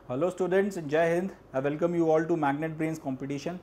Hello students, जय हिंद। I welcome you all to Magnet Brains competition,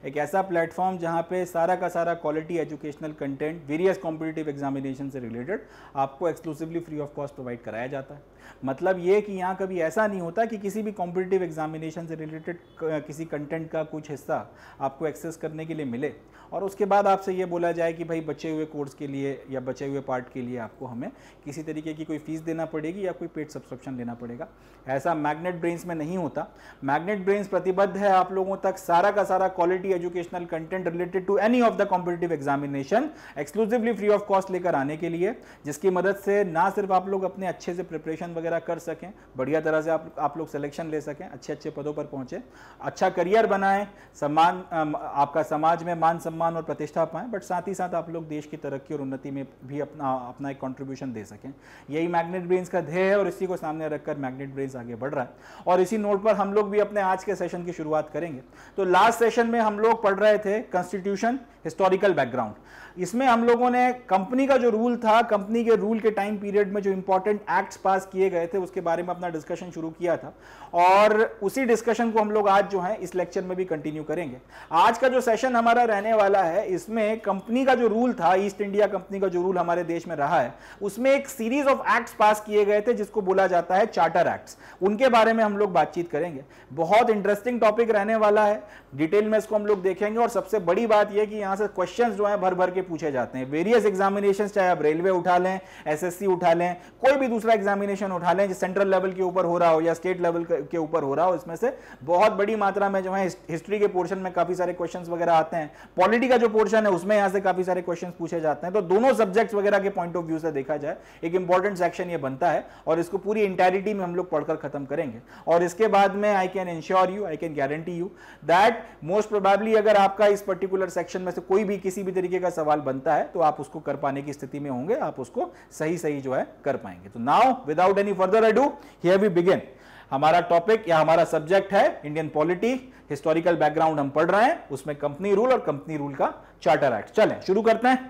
एक ऐसा प्लेटफॉर्म जहां पे सारा का सारा quality educational content various competitive examination से रिलेटेड आपको exclusively free of cost provide कराया जाता है। मतलब ये कि यहाँ कभी ऐसा नहीं होता कि किसी भी कॉम्पिटिटिव एग्जामिनेशन से रिलेटेड किसी कंटेंट का कुछ हिस्सा आपको एक्सेस करने के लिए मिले और उसके बाद आपसे ये बोला जाए कि भाई बचे हुए कोर्स के लिए या बचे हुए पार्ट के लिए आपको हमें किसी तरीके की कोई फीस देना पड़ेगी या कोई पेड सब्सक्रिप्शन लेना पड़ेगा। ऐसा मैग्नेट ब्रेन्स में नहीं होता। मैग्नेट ब्रेन्स प्रतिबद्ध है आप लोगों तक सारा का सारा quality educational content related to any of the competitive examination exclusively free of cost लेकर आने के लिए, जिसकी मदद से ना सिर्फ आप लोग अपने अच्छे से प्रिपरेशन वगैरह कर सकें, बढ़िया तरह से आप लोग सिलेक्शन ले सकें, अच्छे अच्छे पदों पर पहुंचे, अच्छा करियर बनाएं, सम्मान आपका समाज में मान सम्मान और प्रतिष्ठा पाएं, बट साथ ही साथ आप लोग देश की तरक्की और उन्नति में भी अपना एक कंट्रीब्यूशन दे सकें। यही मैग्नेट ब्रेन्स का ध्येय है और इसी को सामने रखकर मैग्नेट ब्रेन्स आगे बढ़ रहा है। और इसी नोट पर हम लोग भी अपने आज के सेशन की शुरुआत करेंगे। तो लास्ट सेशन में हम लोग पढ़ रहे थे कॉन्स्टिट्यूशन, हिस्टोरिकल बैकग्राउंड। इसमें हम लोगों ने कंपनी का जो रूल था, कंपनी के रूल के टाइम पीरियड में जो इंपॉर्टेंट एक्ट्स पास किए गए थे उसके बारे में अपना डिस्कशन शुरू किया था और उसी डिस्कशन को हम लोग आज जो है इस लेक्चर में भी कंटिन्यू करेंगे। आज का जो सेशन हमारा रहने वाला है इसमें कंपनी का जो रूल था, ईस्ट इंडिया कंपनी का जो रूल हमारे देश में रहा है, उसमें एक सीरीज ऑफ एक्ट्स पास किए गए थे जिसको बोला जाता है चार्टर एक्ट्स। उनके बारे में हम लोग बातचीत करेंगे। बहुत इंटरेस्टिंग टॉपिक रहने वाला है, डिटेल में इसको हम लोग देखेंगे। और सबसे बड़ी बात यह कि यहां से क्वेश्चंस जो है भर भर के पूछे जाते हैं। वेरियस एग्जामिनेशंस, चाहे आप रेलवे उठा लें, एसएससी उठा लें, कोई भी दूसरा एग्जामिनेशन उठा लें जो सेंट्रल लेवल के ऊपर हो रहा हो या स्टेट लेवल के ऊपर हो रहा हो, इसमें से बहुत बड़ी मात्रा में जो है हिस्ट्री के पोर्शन में काफी सारे क्वेश्चंस वगैरह आते हैं। पॉलिटी का जो पोर्शन है उसमें यहां से काफी सारे क्वेश्चंस पूछे जाते हैं। तो दोनों सब्जेक्ट्स वगैरह के पॉइंट ऑफ व्यू से देखा जाए एक इंपॉर्टेंट सेक्शन ये बनता है और इसको पूरी इंटायरिटी में हम लोग पढ़कर खत्म करेंगे। और इसके बाद में I can ensure you, I can guarantee you that most probably अगर आपका इस पर्टिकुलर सेक्शन में से कोई भी किसी भी तरीके का सवाल बनता है तो आप उसको कर पाने की स्थिति में होंगे, आप उसको सही सही जो है कर पाएंगे। तो now without any further ado here we begin. हमारा टॉपिक या हमारा सब्जेक्ट है इंडियन पॉलिटी, हिस्टोरिकल बैकग्राउंड हम पढ़ रहे हैं, उसमें कंपनी रूल और कंपनी रूल का चार्टर एक्ट। चलें शुरू करते हैं।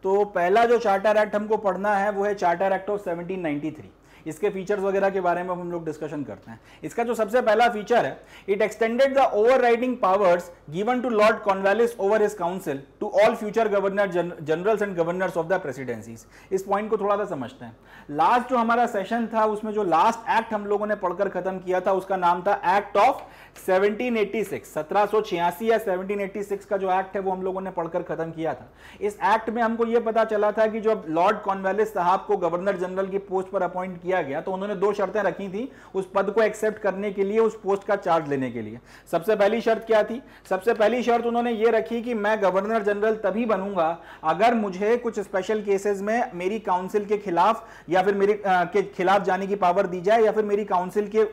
तो पहला जो चार्टर एक्ट हमको पढ़ना है वो है चार्टर एक्ट ऑफ 1793। इसके फीचर्स वगैरह के बारे में हम लोग डिस्कशन करते हैं। इसका जो सबसे पहला फीचर है, it extended the overriding powers given to Lord Cornwallis over his council to all future governor generals and governors of the presidencies. इस पॉइंट को थोड़ा सा समझते हैं। लास्ट जो हमारा सेशन था उसमें जो लास्ट एक्ट हम लोगों ने पढ़कर खत्म किया था उसका नाम था एक्ट ऑफ 1786। 1786 या 1786 का जो एक्ट है वो हम लोगों ने पढ़कर खत्म किया था। इस एक्ट में हमको यह पता चला था कि जब लॉर्ड कॉर्नवालिस साहब को गवर्नर जनरल की पोस्ट पर अपॉइंट किया गया तो उन्होंने दो शर्तें रखी थी उस पद को एक्सेप्ट करने के लिए, उस पोस्ट का चार्ज लेने के लिए। सबसे पहली शर्त क्या थी? सबसे पहली शर्त उन्होंने ये रखी कि मैं गवर्नर जनरल तभी बनूंगा अगर मुझे कुछ स्पेशल केसेस में मेरी काउंसिल के खिलाफ या फिर मेरे के खिलाफ जाने की पावर दी जाए या फिर मेरी काउंसिल के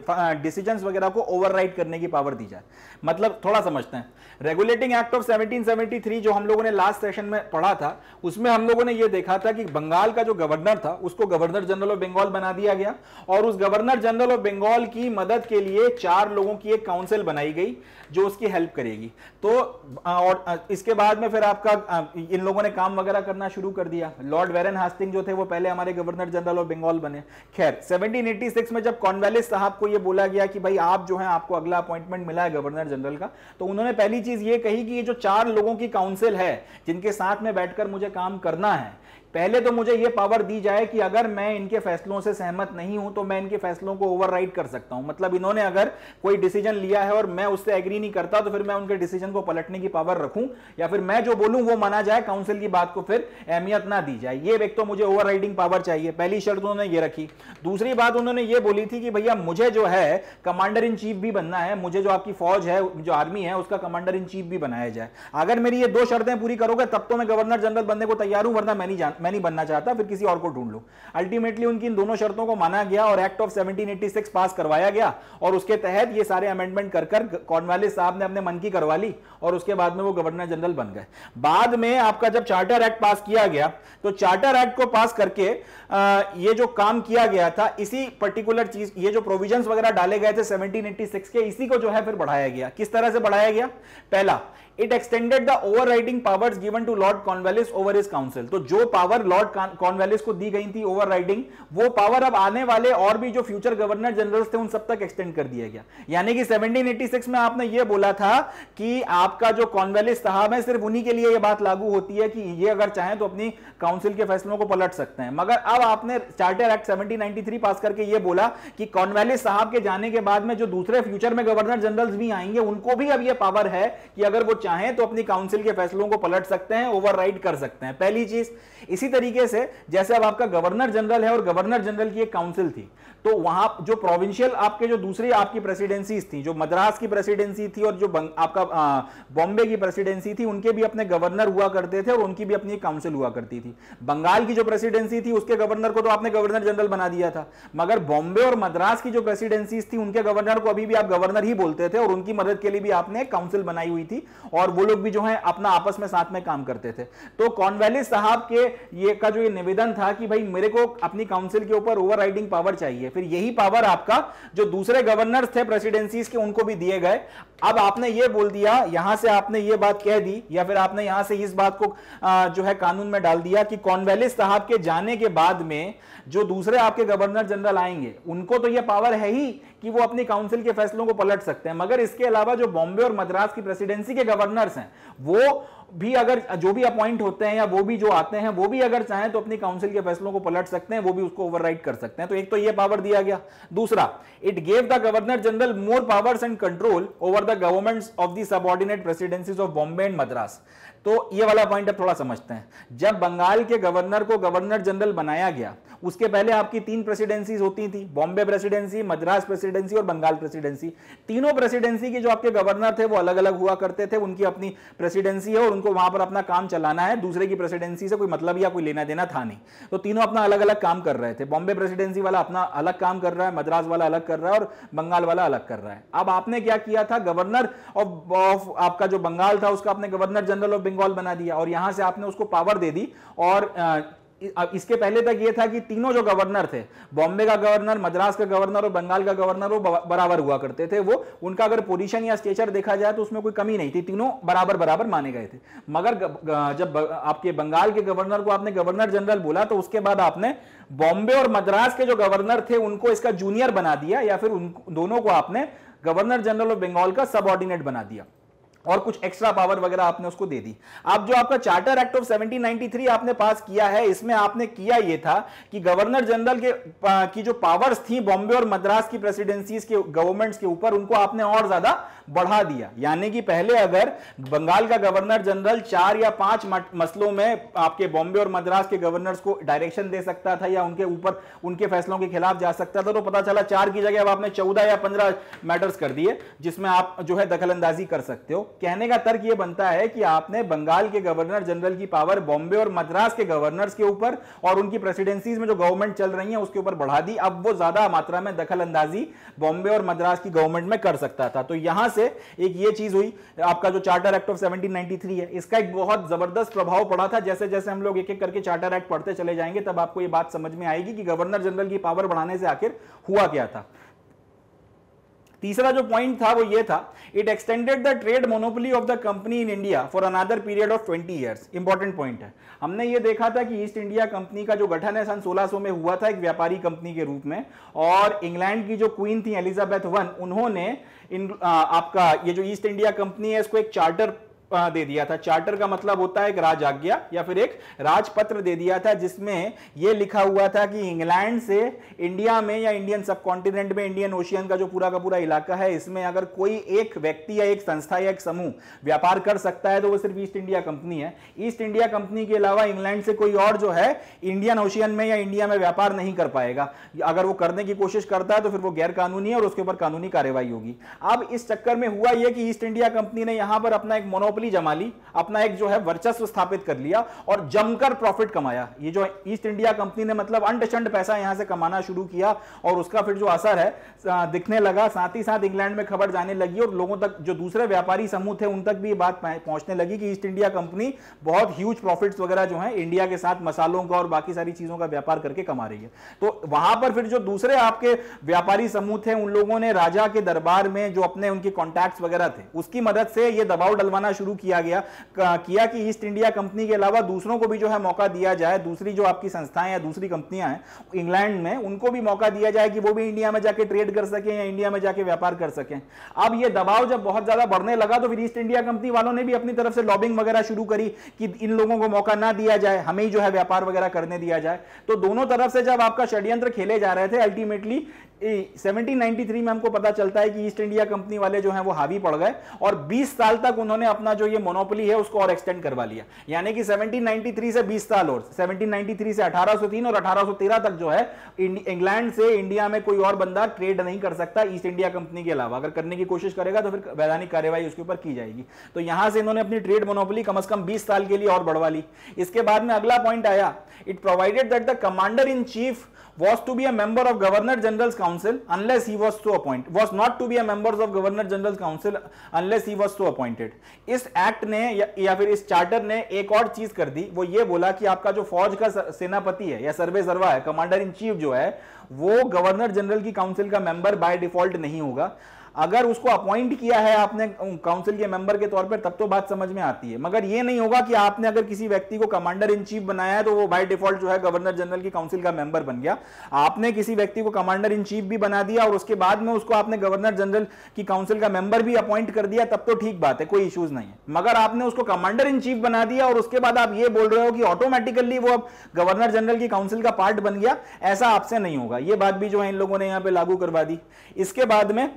डिसीजंस वगैरह को ओवरराइड करने की पावर दी जाए। मतलब थोड़ा समझते हैं। रेगुलेटिंग एक्ट ऑफ 1773 जो हम लोगों ने लास्ट सेशन में पढ़ा था उसमें हम लोगों ने यह देखा था कि बंगाल का जो गवर्नर था उसको गवर्नर जनरल ऑफ बंगाल बना दिया गया और उस गवर्नर जनरल ऑफ बंगाल की मदद के लिए 4 लोगों की एक काउंसिल बनाई गई जो उसकी हेल्प करेगी। तो और इसके बाद में फिर आपका इन लोगों ने काम वगैरह करना शुरू कर दिया। लॉर्ड वेरन हास्टिंग जो थे वो पहले हमारे गवर्नर जनरल ऑफ बंगाल बने। खैर 1786 में जब कॉर्नवालिस साहब को ये बोला गया कि भाई आप जो है आपको अगला अपॉइंटमेंट मिला है गवर्नर जनरल का, तो उन्होंने पहली चीज ये कही कि ये जो 4 लोगों की काउंसिल है जिनके साथ में बैठकर मुझे काम करना है, पहले तो मुझे यह पावर दी जाए कि अगर मैं इनके फैसलों से सहमत नहीं हूं तो मैं इनके फैसलों को ओवरराइड कर सकता हूं। मतलब इन्होंने अगर कोई डिसीजन लिया है और मैं उससे एग्री नहीं करता तो फिर मैं उनके डिसीजन को पलटने की पावर रखूं या फिर मैं जो बोलूं वो माना जाए, काउंसिल की बात को फिर अहमियत ना दी जाए। ये एक तो मुझे ओवरराइडिंग पावर चाहिए, पहली शर्त उन्होंने ये रखी। दूसरी बात उन्होंने ये बोली थी कि भैया मुझे जो है कमांडर इन चीफ भी बनना है, मुझे जो आपकी फौज है, जो आर्मी है, उसका कमांडर इन चीफ भी बनाया जाए। अगर मेरी ये 2 शर्तें पूरी करोगे तब तो मैं गवर्नर जनरल बनने को तैयार हूं, वरना मैं नहीं बनना चाहता, फिर किसी और को ढूंढ लो। अल्टीमेटली उनकी इन दोनों शर्तों को माना गया और एक्ट ऑफ 1786 पास करवाया गया और उसके तहत ये सारे अमेंडमेंट कर कॉर्नवालिस साहब ने अपने मन की करवा ली और उसके बाद में वो गवर्नर जनरल बन गए। बाद में आपका जब चार्टर एक्ट पास किया गया तो चार्टर एक्ट को पास करके ये जो काम किया गया था, इसी पर्टिकुलर चीज, ये जो प्रोविजंस वगैरह डाले गए थे 1786 के, इसी को जो है फिर बढ़ाया गया। किस तरह से बढ़ाया गया? पहला, it extended the overriding powers given to Lord Cornwallis over his council. तो जो पावर लॉर्ड कॉर्नवालिस को दी गई थी ओवरराइडिंग, वो पावर अब आने वाले और भी जो फ्यूचर गवर्नर जनरल्स थे उन सब तक एक्सटेंड कर दिया गया। यानी कि 1786 में आपने ये बोला था कि आपका जो कॉर्नवालिस साहब है सिर्फ उन्हीं के लिए ये बात लागू होती है कि ये अगर चाहें तो अपनी काउंसिल के फैसलों को पलट सकते हैं, मगर अब आपने चार्टर एक्ट 1793 पास करके ये बोला कि कॉर्नवालिस साहब के जाने के बाद में जो दूसरे फ्यूचर में गवर्नर जनरल्स भी आएंगे उनको भी अब ये पावर है कि अगर वो चाहें तो अपनी काउंसिल के फैसलों को पलट सकते हैं, ओवरराइड कर सकते हैं। पहली चीज। इसी तरीके से जैसे अब आपका गवर्नर जनरल है और गवर्नर जनरल की एक काउंसिल थी, तो वहां जो प्रोविंशियल आपके जो दूसरी आपकी प्रेसिडेंसीज थी, जो मद्रास की प्रेसिडेंसी थी और जो आपका बॉम्बे की प्रेसिडेंसी थी, उनके भी अपने गवर्नर हुआ करते थे और उनकी भी अपनी काउंसिल हुआ करती थी। बंगाल की जो प्रेसिडेंसी थी उसके गवर्नर को तो आपने गवर्नर जनरल बना दिया था, मगर बॉम्बे और मद्रास की जो प्रेसिडेंसीज थी उनके गवर्नर को अभी भी आप गवर्नर ही बोलते थे और उनकी मदद के लिए भी आपने काउंसिल बनाई हुई थी और वो लोग भी जो है अपना आपस में साथ में काम करते थे। तो कॉर्नवालिस साहब के ये का जो ये निवेदन था कि भाई मेरे को अपनी काउंसिल के ऊपर ओवरराइडिंग पावर चाहिए, फिर यही पावर आपका जो दूसरे गवर्नर्स थे प्रेसिडेंसीज के उनको भी दिए गए। अब आपने ये बोल दिया, यहां से आपने ये बात कह दी या फिर आपने यहां से इस बात को जो है कानून में डाल दिया कि कॉर्नवालिस साहब के जाने के बाद में जो दूसरे आपके गवर्नर जनरल आएंगे उनको तो ये पावर है ही कि वो अपनी काउंसिल के फैसलों को पलट सकते हैं, मगर इसके अलावा जो बॉम्बे और मद्रास की प्रेसिडेंसी के गवर्नर्स हैं वो भी अगर जो भी अपॉइंट होते हैं या वो भी जो आते हैं वो भी अगर चाहें तो अपनी काउंसिल के फैसलों को पलट सकते हैं, वो भी उसको ओवरराइड कर सकते हैं। तो एक तो ये पावर दिया गया। दूसरा, it gave the governor general more powers and control over the governments of the subordinate presidencies of Bombay and Madras. तो ये वाला पॉइंट अब थोड़ा समझते हैं। जब बंगाल के गवर्नर को गवर्नर जनरल बनाया गया, उसके पहले आपकी 3 प्रेसिडेंसीज होती थी, बॉम्बे प्रेसिडेंसी, मद्रास प्रेसिडेंसी और बंगाल प्रेसिडेंसी। तीनों प्रेसिडेंसी के जो आपके गवर्नर थे वो अलग अलग हुआ करते थे, उनकी अपनी प्रेसिडेंसी है और उनको वहां पर अपना काम चलाना है, दूसरे की प्रेसिडेंसी से कोई मतलब या कोई लेना देना था नहीं। तो तीनों अपना अलग अलग काम कर रहे थे। बॉम्बे प्रेसिडेंसी वाला अपना अलग काम कर रहा है, मद्रास वाला अलग कर रहा है और बंगाल वाला अलग कर रहा है। अब आपने क्या किया था, गवर्नर ऑफ आपका जो बंगाल था उसका आपने गवर्नर जनरल ऑफ बंगाल बना दिया और यहां से आपने उसको पावर दे दी। और इसके पहले तक ये था कि तीनों जो गवर्नर थे, बॉम्बे का गवर्नर, मद्रास का गवर्नर और बंगाल का गवर्नर, वो बराबर हुआ करते थे। वो उनका अगर पोजीशन या स्टेचर देखा जाए तो उसमें कोई कमी नहीं थी, तीनों बराबर बराबर माने गए थे। मगर जब आपके बंगाल के गवर्नर को आपने गवर्नर जनरल बोला तो उसके बाद आपने बॉम्बे और मद्रास के जो गवर्नर थे उनको इसका जूनियर बना दिया या फिर उन दोनों को आपने गवर्नर जनरल ऑफ बंगाल का सबऑर्डिनेट बना दिया और कुछ एक्स्ट्रा पावर वगैरह आपने उसको दे दी। अब जो आपका चार्टर एक्ट ऑफ 1793 आपने पास किया है, इसमें आपने किया यह था कि गवर्नर जनरल की जो पावर्स थी बॉम्बे और मद्रास की प्रेसिडेंसीज के गवर्नमेंट्स के ऊपर, उनको आपने और ज्यादा बढ़ा दिया। यानी कि पहले अगर बंगाल का गवर्नर जनरल 4 या 5 मसलों में आपके बॉम्बे और मद्रास के गवर्नर्स को डायरेक्शन दे सकता था या उनके ऊपर उनके फैसलों के खिलाफ जा सकता था, तो पता चला 4 की जगह अब आपने 14 या 15 मैटर्स कर दिए जिसमें आप जो है दखलंदाजी कर सकते हो। कहने का तर्क यह बनता है कि आपने बंगाल के गवर्नर जनरल की पावर बॉम्बे और मद्रास के गवर्नर्स के ऊपर और उनकी प्रेसिडेंसीज में जो गवर्नमेंट चल रही है उसके ऊपर बढ़ा दी। अब वो ज्यादा मात्रा में दखलंदाजी बॉम्बे और मद्रास की गवर्नमेंट में कर सकता था। तो यहां से एक ये चीज हुई, आपका जो चार्टर एक्ट ऑफ 1793 है, इसका एक बहुत जबरदस्त प्रभाव पड़ा था। जैसे जैसे हम लोग एक एक करके चार्टर एक्ट पढ़ते चले जाएंगे तब आपको ये बात समझ में आएगी कि गवर्नर जनरल की पावर बढ़ाने से आखिर हुआ क्या था। तीसरा जो पॉइंट था वो ये था, it extended the trade monopoly of the company in India for another period of 20 years. Important point है। हमने ये देखा था कि ईस्ट इंडिया कंपनी का जो गठन है सन 1600 में हुआ था एक व्यापारी कंपनी के रूप में, और इंग्लैंड की जो क्वीन थी एलिजाबेथ I, उन्होंने आपका ये जो ईस्ट इंडिया कंपनी है इसको एक चार्टर दे दिया था। चार्टर का मतलब होता है एक राज आज्ञा या फिर एक राजपत्र दे दिया था जिसमें यह लिखा हुआ था कि इंग्लैंड से इंडिया में या इंडियन सबकॉन्टिनेंट में, इंडियन ओशियन का जो पूरा का पूरा इलाका है, इसमें अगर कोई एक व्यक्ति या एक संस्था या एक समूह व्यापार कर सकता है तो वो सिर्फ ईस्ट इंडिया कंपनी है। ईस्ट इंडिया कंपनी के अलावा इंग्लैंड से कोई और जो है इंडियन ओशियन में या इंडिया में व्यापार नहीं कर पाएगा। अगर वो करने की कोशिश करता है तो फिर वो गैर कानूनी है और उसके ऊपर कानूनी कार्रवाई होगी। अब इस चक्कर में हुआ यह कि ईस्ट इंडिया कंपनी ने यहां पर अपना एक मोनोपोली जमा ली, अपना एक जो है वर्चस्व स्थापित कर लिया और जमकर प्रॉफिट कमाया। ये जो ईस्ट इंडिया कंपनी ने मतलब अंडशंड पैसा यहां से कमाना शुरू किया और उसका फिर जो असर है दिखने लगा, साथ ही साथ इंग्लैंड में खबर जाने लगी और लोगों तक, जो दूसरे व्यापारी समूह थे, उन तक भी ये बात पहुंचने लगी कि ईस्ट इंडिया कंपनी बहुत ह्यूज प्रॉफिट्स वगैरह जो है इंडिया के साथ मसालों का और बाकी सारी चीजों का व्यापार करके कमा रही है। तो वहां पर फिर जो दूसरे आपके व्यापारी समूह थे उन लोगों ने राजा के दरबार में जो अपने उनके कॉन्टैक्ट्स वगैरह थे उसकी मदद से ये दबाव डलवाना शुरू शुरू किया गया किया कि ईस्ट इंडिया कंपनी के अलावा दूसरों को भी जो है मौका दिया जाए, दूसरी जो आपकी संस्थाएं या दूसरी कंपनियां हैं इंग्लैंड में, उनको भी मौका दिया जाए कि वो भी इंडिया में जाके ट्रेड कर सकें या इंडिया में जाके व्यापार कर सकें। अब ये दबाव जब बहुत ज्यादा बढ़ने लगा तो फिर ईस्ट इंडिया कंपनी वालों ने भी अपनी तरफ से लॉबिंग वगैरह शुरू करी कि इन लोगों को मौका ना दिया जाए, हमें ही जो है व्यापार वगैरह करने दिया जाए। तो दोनों तरफ से जब आपका षड्यंत्र खेले जा रहे थे, अल्टीमेटली 1793 में हमको पता चलता है कि ईस्ट इंडिया कंपनी वाले जो हैं वो हावी पड़ गए और 20 साल तक उन्होंने अपना जो ये मोनोपोली है उसको और एक्सटेंड करवा लिया। यानी कि 1793 से 20 साल और 1793 से 1803 और 1813 तक जो है इंग्लैंड से इंडिया में कोई और बंदा ट्रेड नहीं कर सकता ईस्ट इंडिया कंपनी के अलावा। अगर करने की कोशिश करेगा तो फिर वैधानिक कार्यवाही उसके ऊपर की जाएगी। तो यहां से इन्होंने अपनी ट्रेड मोनोपोली कम से कम 20 साल के लिए और बढ़वा ली। इसके बाद में अगला पॉइंट आया, it provided that the commander in chief was to be a member of Governor General's Council unless he was so appointed, was not to be a member of Governor General's Council unless he was so appointed। इस act ने या फिर इस charter ने एक और चीज कर दी, वो ये बोला कि आपका जो फौज का सेनापति है या सर्वे सर्वा है, कमांडर इन चीफ जो है, वो गवर्नर जनरल की काउंसिल का मेंबर बाय डिफॉल्ट नहीं होगा। अगर उसको अपॉइंट किया है आपने काउंसिल के मेंबर के तौर पर तब तो बात समझ में आती है, मगर ये नहीं होगा कि आपने अगर किसी व्यक्ति को कमांडर इन चीफ बनाया है तो वो बाय डिफॉल्ट जो है गवर्नर जनरल की काउंसिल का मेंबर बन गया। आपने किसी व्यक्ति को कमांडर इन चीफ भी बना दिया और उसके बाद में उसको आपने गवर्नर जनरल की काउंसिल का मेंबर भी अपॉइंट कर दिया, तब तो ठीक बात है, कोई इश्यूज नहीं है। मगर आपने उसको कमांडर इन चीफ बना दिया और उसके बाद आप ये बोल रहे हो कि ऑटोमेटिकली वो अब गवर्नर जनरल की काउंसिल का पार्ट बन गया, ऐसा आपसे नहीं होगा। ये बात भी जो है इन लोगों ने यहां पे लागू करवा दी। इसके बाद में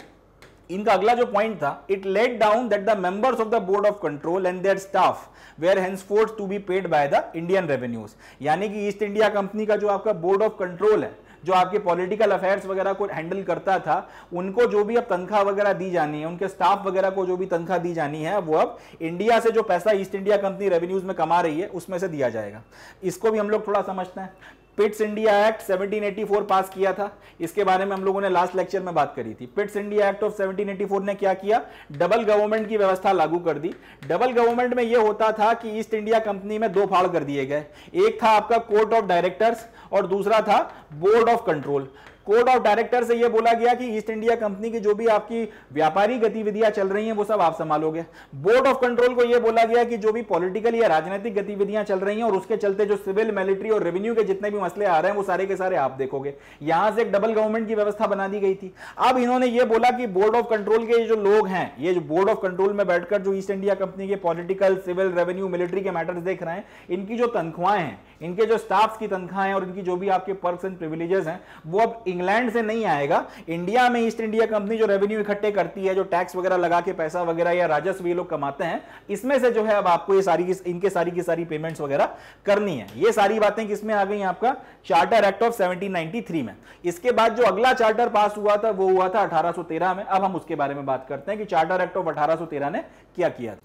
इनका अगला जो पॉइंट था, it let down that the members of the board of control and their staff were henceforth to be paid by the Indian revenues. यानी कि ईस्ट इंडिया कंपनी का जो आपका बोर्ड ऑफ कंट्रोल है, जो आपके पॉलिटिकल अफेयर्स वगैरह को हैंडल करता था, उनको जो भी अब तनख्वाह वगैरह दी जानी है, उनके स्टाफ वगैरह को जो भी तनख्वाह दी जानी है, वो अब इंडिया से जो पैसा ईस्ट इंडिया कंपनी रेवेन्यूज में कमा रही है उसमें से दिया जाएगा। इसको भी हम लोग थोड़ा समझते हैं। पिट्स इंडिया एक्ट 1784 पास किया था, इसके बारे में हम लोगों ने लास्ट लेक्चर में बात करी थी। पिट्स इंडिया एक्ट ऑफ 1784 ने क्या किया, डबल गवर्नमेंट की व्यवस्था लागू कर दी। डबल गवर्नमेंट में यह होता था कि ईस्ट इंडिया कंपनी में दो फाड़ कर दिए गए, एक था आपका कोर्ट ऑफ डायरेक्टर्स और दूसरा था board of control. Code of director से यह बोला गया कि ईस्ट इंडिया कंपनी की जो भी आपकी व्यापारी गतिविधियां चल रही हैं वो सब आप संभालोगे। बोर्ड ऑफ कंट्रोल को यह बोला गया कि जो भी पॉलिटिकल या राजनीतिक गतिविधियां चल रही हैं और उसके चलते जो सिविल, मिलिट्री और रेवेन्यू के जितने भी मसले आ रहे हैं वो सारे के सारे आप देखोगे। यहां से एक डबल गवर्नमेंट की व्यवस्था बना दी गई थी। अब इन्होंने ये बोला कि बोर्ड ऑफ कंट्रोल के जो लोग हैं, ये जो बोर्ड ऑफ कंट्रोल में बैठकर जो ईस्ट इंडिया कंपनी के पॉलिटिकल, सिविल, रेवेन्यू, मिलिट्री के मैटर्स देख रहे हैं, इनकी जो तनख्वाहें हैं, इनके जो स्टाफ की तनख्वाहें और इनकी जो भी आपके पर्क्स एंड प्रिविलेजेस हैं, वो अब इंग्लैंड से नहीं आएगा। इंडिया में ईस्ट इंडिया कंपनी जो रेवेन्यू इकट्ठे करती है, जो टैक्स वगैरह लगा के पैसा वगैरह या राजस्व ये लोग कमाते हैं, इसमें से जो है अब आपको ये सारी इनके सारी की सारी पेमेंट्स वगैरह करनी है। ये सारी बातें किसमें आ गई आपका चार्टर एक्ट ऑफ 1793 में। इसके बाद जो अगला चार्टर पास हुआ था वो हुआ था 1813 में। अब हम उसके बारे में बात करते हैं कि चार्टर एक्ट ऑफ 1813 ने क्या किया।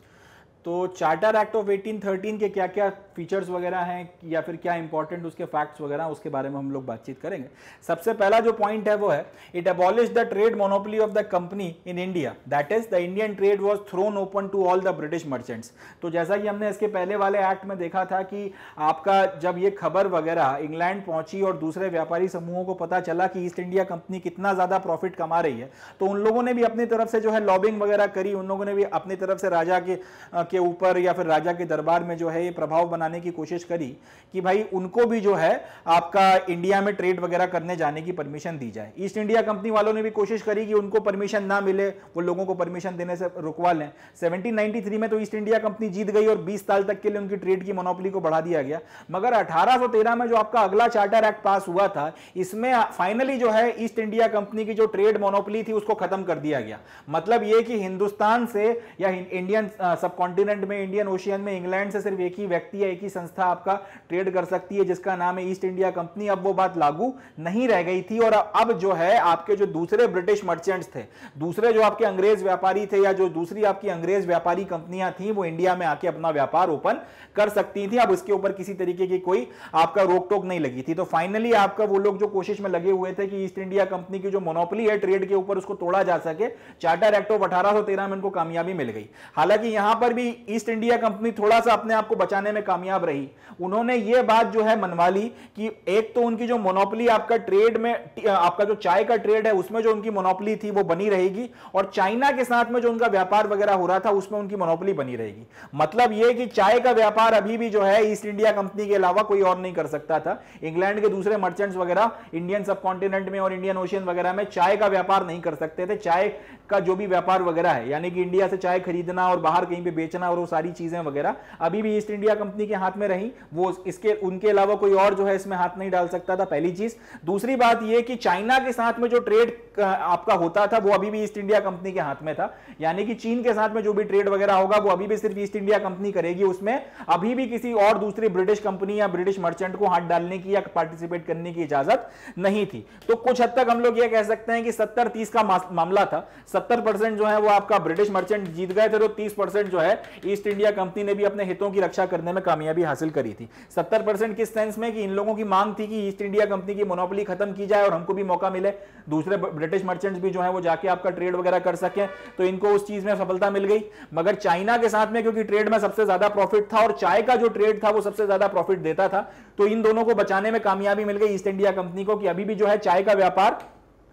तो चार्टर एक्ट ऑफ 1813 के क्या क्या फीचर्स वगैरह हैं या फिर क्या इंपॉर्टेंट उसके फैक्ट्स वगैरह, उसके बारे में हम लोग बातचीत करेंगे। सबसे पहला जो पॉइंट है वो है, it abolish the trade monopoly of the company in India, that is the Indian trade was thrown open to all the British merchants. तो जैसा कि हमने इसके पहले वाले एक्ट में देखा था कि आपका जब ये खबर वगैरह इंग्लैंड पहुंची और दूसरे व्यापारी समूहों को पता चला कि ईस्ट इंडिया कंपनी कितना ज्यादा प्रॉफिट कमा रही है, तो उन लोगों ने भी अपनी तरफ से जो है लॉबिंग वगैरह करी। उन लोगों ने भी अपनी तरफ से राजा के ऊपर या फिर राजा के दरबार में जो है ये प्रभाव बनाने की कोशिश करी कि भाई उनको भी जो है आपका इंडिया में ट्रेड वगैरह करने जाने की परमिशन दी जाए। ईस्ट इंडिया कंपनी वालों ने भी कोशिश करी कि उनको परमिशन ना मिले, वो लोगों को परमिशन देने से रुकवा लें। 1793 में तो ईस्ट इंडिया कंपनी जीत गई और 20 साल तक के लिए उनकी ट्रेड की मोनोपोली को बढ़ा दिया गया। मगर 1813 में जो आपका अगला चार्टर एक्ट पास हुआ था, इसमें फाइनली जो है ईस्ट इंडिया कंपनी की जो ट्रेड मोनोपोली थी उसको खत्म कर दिया गया। मतलब यह कि हिंदुस्तान से या इंडियन सब कॉन्टिनेंट में, इंडियन ओशियन में इंग्लैंड से सिर्फ एक ही व्यक्ति या एक ही संस्था आपका ट्रेड कर सकती है जिसका नाम है ईस्ट इंडिया कंपनी। अब वो बात लागू नहीं रह गई थी और अब जो है आपके जो दूसरे ब्रिटिश मर्चेंट्स थे, दूसरे जो आपके अंग्रेज व्यापारी थे या जो दूसरी आपकी अंग्रेज व्यापारी कंपनियां थी, वो इंडिया में आके अपना व्यापार ओपन कर सकती थी। अब इसके ऊपर किसी तरीके की कोई आपका रोक टोक नहीं लगी थी। तो फाइनली आपका वो लोग जो कोशिश में लगे हुए थे कि ईस्ट इंडिया कंपनी की जो मोनोपोली है ट्रेड के ऊपर उसको तोड़ा जा सके, चार्टर एक्ट ऑफ 1813 में इनको कामयाबी मिल गई। हालांकि यहां पर भी ईस्ट इंडिया कंपनी थोड़ा सा अपने आप को बचाने में कामयाब कामयाब रही, उन्होंने ये बात जो है मनवा ली कि एक तो उनकी जो मोनोपोली आपका ट्रेड में, आपका जो चाय का ट्रेड है उसमें जो उनकी मोनोपोली थी वो बनी रहेगी, और चाइना के साथ में जो उनका व्यापार वगैरह हो रहा था उसमें उनकी मोनोपोली बनी रहेगी। मतलब ये कि चाय का व्यापार अभी भी जो है ईस्ट इंडिया कंपनी के अलावा कोई और नहीं कर सकता था। इंग्लैंड के दूसरे मर्चेंट्स वगैरह इंडियन सब कॉन्टिनेंट में और इंडियन ओशियन वगैरह में चाय का व्यापार नहीं कर सकते थे। चाय का जो भी व्यापार वगैरह है, यानी कि इंडिया से चाय खरीदना और बाहर कहीं पे बेचना और वो सारी चीजें वगैरह अभी भी ईस्ट इंडिया कंपनी के हाथ में रही। वो इसके उनके अलावा कोई और जो है इसमें हाथ नहीं डाल सकता था, पहली चीज। दूसरी बात ये कि चाइना के साथ में जो ट्रेड आपका होता था वो अभी भी ईस्ट इंडिया कंपनी के हाथ में था, यानी कि चीन के साथ में जो भी ट्रेड वगैरह होगा वो अभी भी सिर्फ ईस्ट इंडिया कंपनी करेगी, उसमें अभी भी किसी और दूसरी ब्रिटिश कंपनी या ब्रिटिश मर्चेंट को हाथ डालने की या पार्टिसिपेट करने की इजाजत नहीं थी। तो कुछ हद तक हम लोग ये कह सकते हैं कि 70-30 का मामला था। 70% जो है वो आपका ब्रिटिश मर्चेंट जीत गए थे, तो 30% जो है ईस्ट इंडिया कंपनी ने भी अपने हितों की रक्षा करने में कामयाबी हासिल करी थी। 70% किस सेंस में कि इन लोगों की मांग थी कि ईस्ट इंडिया कंपनी की मोनोपोली खत्म की जाए और हमको भी मौका मिले, दूसरे ब्रिटिश मर्चेंट्स भी जो है वो जाके आपका ट्रेड वगैरह कर सकें, तो इनको उस चीज में सफलता मिल गई। मगर चाइना के साथ में क्योंकि ट्रेड में सबसे ज्यादा प्रॉफिट था और चाय का जो ट्रेड था वो सबसे ज्यादा प्रॉफिट देता था, तो इन दोनों को बचाने में कामयाबी मिल गई ईस्ट इंडिया कंपनी को कि अभी भी जो है चाय का व्यापार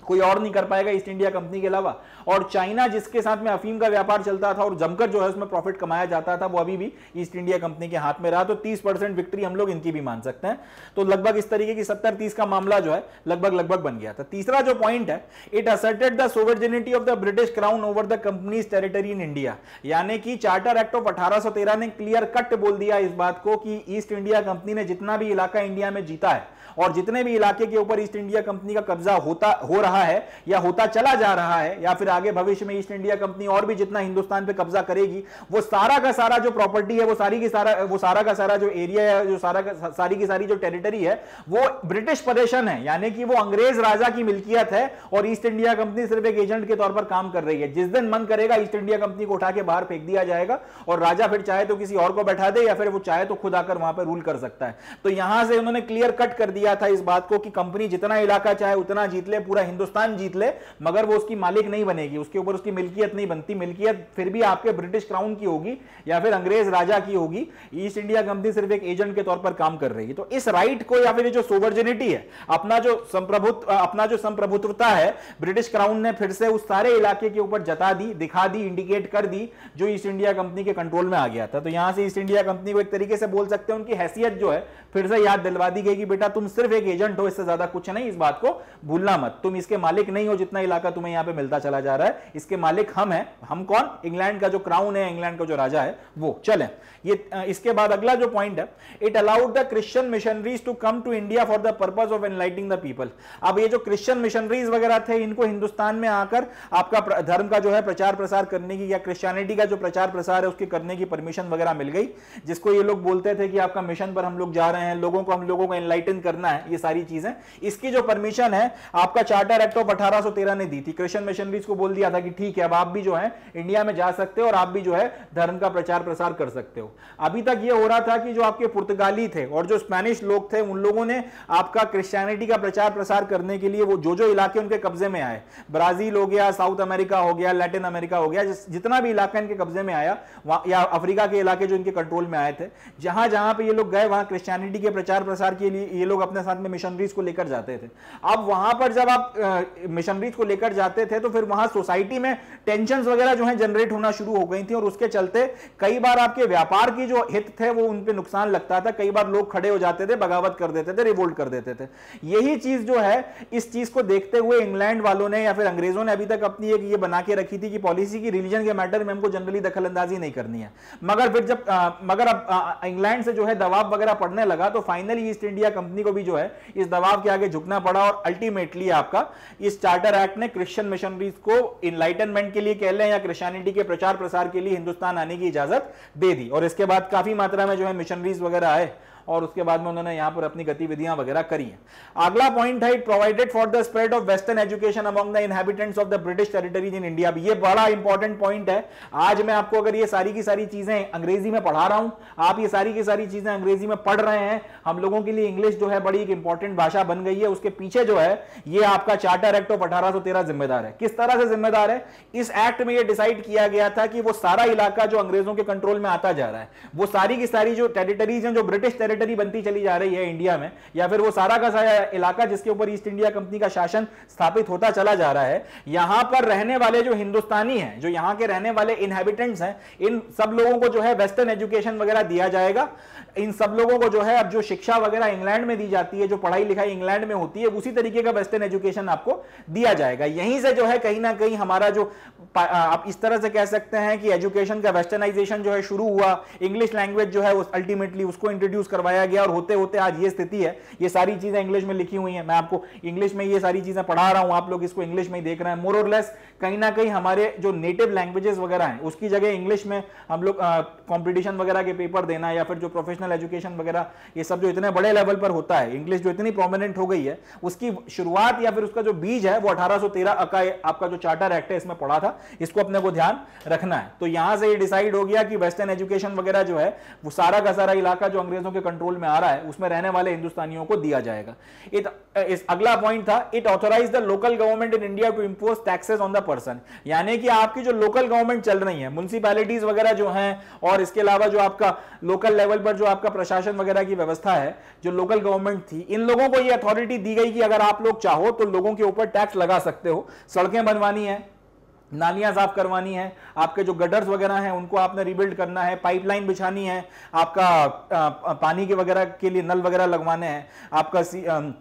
कोई और नहीं कर पाएगा ईस्ट इंडिया कंपनी के अलावा। और चाइना जिसके साथ में अफीम का व्यापार चलता था और जमकर जो है उसमें प्रॉफिट कमाया जाता था, वो अभी भी ईस्ट इंडिया कंपनी के हाथ में रहा। तो 30% विक्ट्री हम लोग इनकी भी मान सकते हैं। तो लगभग इस तरीके की 70-30 का मामला जो है लगभग बन गया था। तीसरा जो पॉइंट है, it asserted the sovereignty of the British crown over the company's territory in India, यानी कि चार्टर एक्ट ऑफ 1813 ने क्लियर कट बोल दिया इस बात को कि ईस्ट इंडिया कंपनी ने जितना भी इलाका इंडिया में जीता है और जितने भी इलाके के ऊपर ईस्ट इंडिया कंपनी का कब्जा हो रहा है या होता चला जा रहा है, या फिर आगे भविष्य में ईस्ट इंडिया कंपनी और भी जितना हिंदुस्तान पे कब्जा करेगी, वो सारा का सारा जो प्रॉपर्टी है, वो सारा का सारा जो एरिया है, जो सारी की सारी जो टेरिटरी है, वो ब्रिटिश पोजीशन है, यानी कि वो अंग्रेज राजा की मिल्कियत है और ईस्ट इंडिया कंपनी सिर्फ एक एजेंट के तौर पर काम कर रही है। जिस दिन मन करेगा ईस्ट इंडिया कंपनी को उठा के बाहर फेंक दिया जाएगा और राजा फिर चाहे तो किसी और को बैठा दे या फिर वो चाहे तो खुद आकर वहां पर रूल कर सकता है। तो यहां से उन्होंने क्लियर कट कर दिया था इस बात को कि कंपनी जितना इलाका चाहे उतना जीत ले, पूरा हिंदुस्तान जीत ले, मगर वो उसकी मालिक नहीं बनेगी, उसके ऊपर उसकी मिल्कियत नहीं बनती। मिल्कियत फिर भी आपके ब्रिटिश क्राउन की होगी या फिर अंग्रेज राजा की होगी। ईस्ट इंडिया कंपनी सिर्फ एक एजेंट के तौर पर काम कर रही है। तो इस राइट को या फिर जो सोवर्जिनिटी है, अपना जो संप्रभुत्वता है, ब्रिटिश क्राउन ने फिर से उस सारे इलाके के ऊपर जता दी, दिखा दी, इंडिकेट कर दी जो ईस्ट इंडिया कंपनी के कंट्रोल में आ गया था। तो यहां से ईस्ट इंडिया कंपनी को एक तरीके से बोल सकते हैं उनकी हैसियत जो है फिर से याद दिलवा दी गई कि बेटा तुम सिर्फ एक एजेंट हो, इससे ज्यादा कुछ नहीं, इस बात को भूलना मत। तुम इसके मालिक नहीं हो, जितना इलाका तुम्हें यहां पे मिलता चला जा रहा है, इसके मालिक हम हैं। हम कौन? इंग्लैंड का जो क्राउन है, इंग्लैंड का जो राजा है वो। चलें, ये इसके बाद अगला जो पॉइंट है, it allowed the Christian missionaries to come to India for the purpose of enlightening the people. अब ये जो क्रिश्चियन मिशनरीज वगैरह थे, इनको हिंदुस्तान में आकर आपका धर्म का जो है प्रचार प्रसार करने की या क्रिश्चियनिटी का जो प्रचार प्रसार है उसके करने की परमिशन वगैरह मिल गई, जिसको ये लोग बोलते थे कि आपका मिशन पर हम लोग जा रहे हैं, हम लोगों को एनलाइटन करना है, ये सारी चीजें। इसकी जो परमिशन है आपका चार्टर एक्ट ऑफ 1813 ने दी थी। क्रिश्चियन मिशनरीज को बोल दिया था कि ठीक है, अब आप भी जो है इंडिया में जा सकते हो और आप भी जो है धर्म का प्रचार प्रसार कर सकते हो। अभी तक ये हो रहा था कि जो आपके पुर्तगाली थे और जो स्पेनिश लोग थे, उन लोगों ने आपका क्रिश्चियनिटी का प्रचार प्रसार करने के लिए वो जो इलाके उनके कब्जे में आए, ब्राजील हो गया, साउथ अमेरिका हो गया, लैटिन अमेरिका हो गया, जितना भी इलाका इनके कब्जे में आया, या अफ्रीका के इलाके जो इनके कंट्रोल में आए थे, जहां जहां पे ये लोग गए वहां क्रिश्चियनिटी के प्रचार प्रसार के लिए ये लोग अपने साथ में मिशनरीज को लेकर जाते थे। अब वहां पर जब आप मिशनरीज को लेकर जाते थे तो फिर वहां सोसाइटी में टेंशंस वगैरह जो है जनरेट होना शुरू हो गई थी और उसके चलते कई बार आपके व्यापार की जो हित थे वो उन पे नुकसान लगता था। कई बार लोग खड़े हो जाते थे, बगावत कर देते थे, रिवोल्ट कर देते थे। यही चीज जो है, इस चीज को देखते हुए इंग्लैंड वालों ने या फिर अंग्रेजों ने अभी तक अपनी एक ये बना के रखी थी कि पॉलिसी की रिलीजन के मैटर में हमको जनरली दखल अंदाजी नहीं करनी है। मगर फिर जब अब इंग्लैंड से जो है दबाव वगैरह पड़ने लगा तो फाइनली ईस्ट इंडिया कंपनी को भी जो है इस दबाव के आगे झुकना पड़ा और अल्टीमेटली आपका इस चार्टर एक्ट ने क्रिश्चियन मिशनरीज को इनलाइटनमेंट के लिए कह लें या क्रिश्चियनिटी के प्रचार प्रसार के लिए हिंदुस्तान आने की इजाजत दे दी। और इसके बाद काफी मात्रा में जो है मिशनरीज वगैरह आए और उसके बाद में उन्होंने यहां पर अपनी गतिविधियां वगैरह करी हैं। अगला पॉइंट है, it provided for the spread of western education among the inhabitants of the British territories in India. ये बड़ा इंपॉर्टेंट पॉइंट है। आज मैं आपको अगर ये सारी की सारी चीजें अंग्रेजी में पढ़ा रहा हूं, आप ये सारी की सारी चीजें अंग्रेजी में पढ़ रहे हैं, हम लोगों के लिए इंग्लिश जो है बड़ी एक इंपॉर्टेंट भाषा बन गई है। उसके पीछे जो है ये आपका चार्टर एक्ट ऑफ 1813 जिम्मेदार है। किस तरह से जिम्मेदार है? इस एक्ट में ये डिसाइड किया गया था कि वो सारा इलाका जो अंग्रेजों के कंट्रोल में आता जा रहा है, वो सारी की सारी जो टेरिटरीज हैं, जो ब्रिटिश टेरिटरी बनती चली जा रही है इंडिया में, या फिर वो सारा का सारा इलाका जिसके ऊपर ईस्ट इंडिया कंपनी का शासन स्थापित होता चला जा रहा है, यहां पर रहने वाले जो हिंदुस्तानी हैं, जो यहां के रहने वाले इनहैबिटेंट्स हैं, इन सब लोगों को जो है वेस्टर्न एजुकेशन वगैरह दिया जाएगा। इन सब लोगों को जो है अब जो शिक्षा वगैरह इंग्लैंड में दी जाती है, जो पढ़ाई लिखाई इंग्लैंड में होती है, उसी तरीके का वेस्टर्न एजुकेशन आपको दिया जाएगा। यहीं से जो है कहीं ना कहीं हमारा जो आप इस तरह से कह सकते हैं कि एजुकेशन का वेस्टर्नाइजेशन जो है शुरू हुआ। इंग्लिश लैंग्वेज जो है अल्टीमेटली उसको इंट्रोड्यूस करवाया गया और होते होते आज ये स्थिति है। ये सारी चीजें इंग्लिश में लिखी हुई हैं, मैं आपको इंग्लिश में ये सारी चीजें पढ़ा रहा हूं, आप लोग इसको इंग्लिश में ही देख रहे हैं। मोर और लेस कहीं ना कहीं हमारे जो नेटिव लैंग्वेजेस वगैरह हैं उसकी जगह इंग्लिश में हम लोग कॉम्पिटिशन वगैरह के पेपर देना या फिर जो प्रोफेशनल एजुकेशन वगैरह ये सब जो इतने बड़े लेवल पर होता है, इंग्लिश जो इतनी प्रोमिनेंट हो गई है, उसकी शुरुआत या फिर उसका जो बीज है वो 1813 का आपका जो चार्टर एक्ट है इसमें पढ़ा था। इसको अपने को ध्यान रखना है। तो यहां से ये डिसाइड हो गया कि वेस्टर्न एजुकेशन वगैरह जो है वो सारा का सारा इलाका जो अंग्रेजों के कंट्रोल में आ रहा है उसमें रहने वाले हिंदुस्तानियों को दिया जाएगा। अगला पॉइंट था, it authorise the local government in India to impose taxes on the person. यानी कि आपकी जो लोकल गवर्नमेंट चल रही है, म्युनिसिपैलिटीज वगैरह जो हैं, और इसके अलावा जो आपका लोकल लेवल पर जो आपका प्रशासन वगैरह की व्यवस्था है, जो लोकल गवर्नमेंट थी, इन लोगों को ये अथॉरिटी दी गई कि अगर आप लोग चाहो तो लोगों के ऊपर टैक्स लगा सकते हो। सड़कें बनवानी है, नालियां साफ करवानी है, आपके जो गटर्स वगैरह हैं उनको आपने रिबिल्ड करना है, पाइपलाइन बिछानी है, आपका पानी के वगैरह के लिए नल वगैरह लगवाने हैं, आपका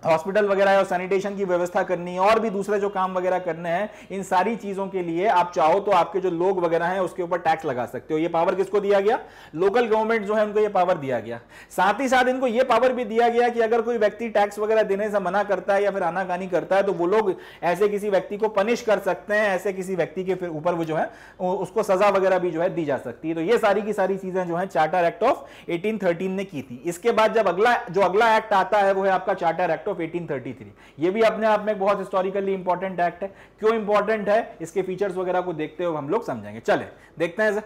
हॉस्पिटल वगैरह और सैनिटेशन की व्यवस्था करनी है, और भी दूसरे जो काम वगैरह करने हैं, इन सारी चीजों के लिए आप चाहो तो आपके जो लोग वगैरह हैं उसके ऊपर टैक्स लगा सकते हो। ये पावर किसको दिया गया? लोकल गवर्नमेंट जो है उनको ये पावर दिया गया। साथ ही साथ इनको ये पावर भी दिया गया कि अगर कोई व्यक्ति टैक्स वगैरह देने से मना करता है या फिर आनाकानी करता है तो वो लोग ऐसे किसी व्यक्ति को पनिश कर सकते हैं, ऐसे किसी व्यक्ति के फिर ऊपर वो जो है उसको सजा वगैरह भी जो है दी जा सकती है। तो ये सारी की सारी चीजें जो है चार्टर एक्ट ऑफ 1813 ने की थी। इसके बाद जब अगला एक्ट आता है वो है आपका चार्टर एक्ट ऑफ 1833। ये भी अपने आप में बहुत हिस्टोरिकली इंपॉर्टेंट एक्ट है। क्यों इंपॉर्टेंट है, इसके फीचर्स वगैरह को देखते हुए हम लोग समझेंगे। चले देखते हैं।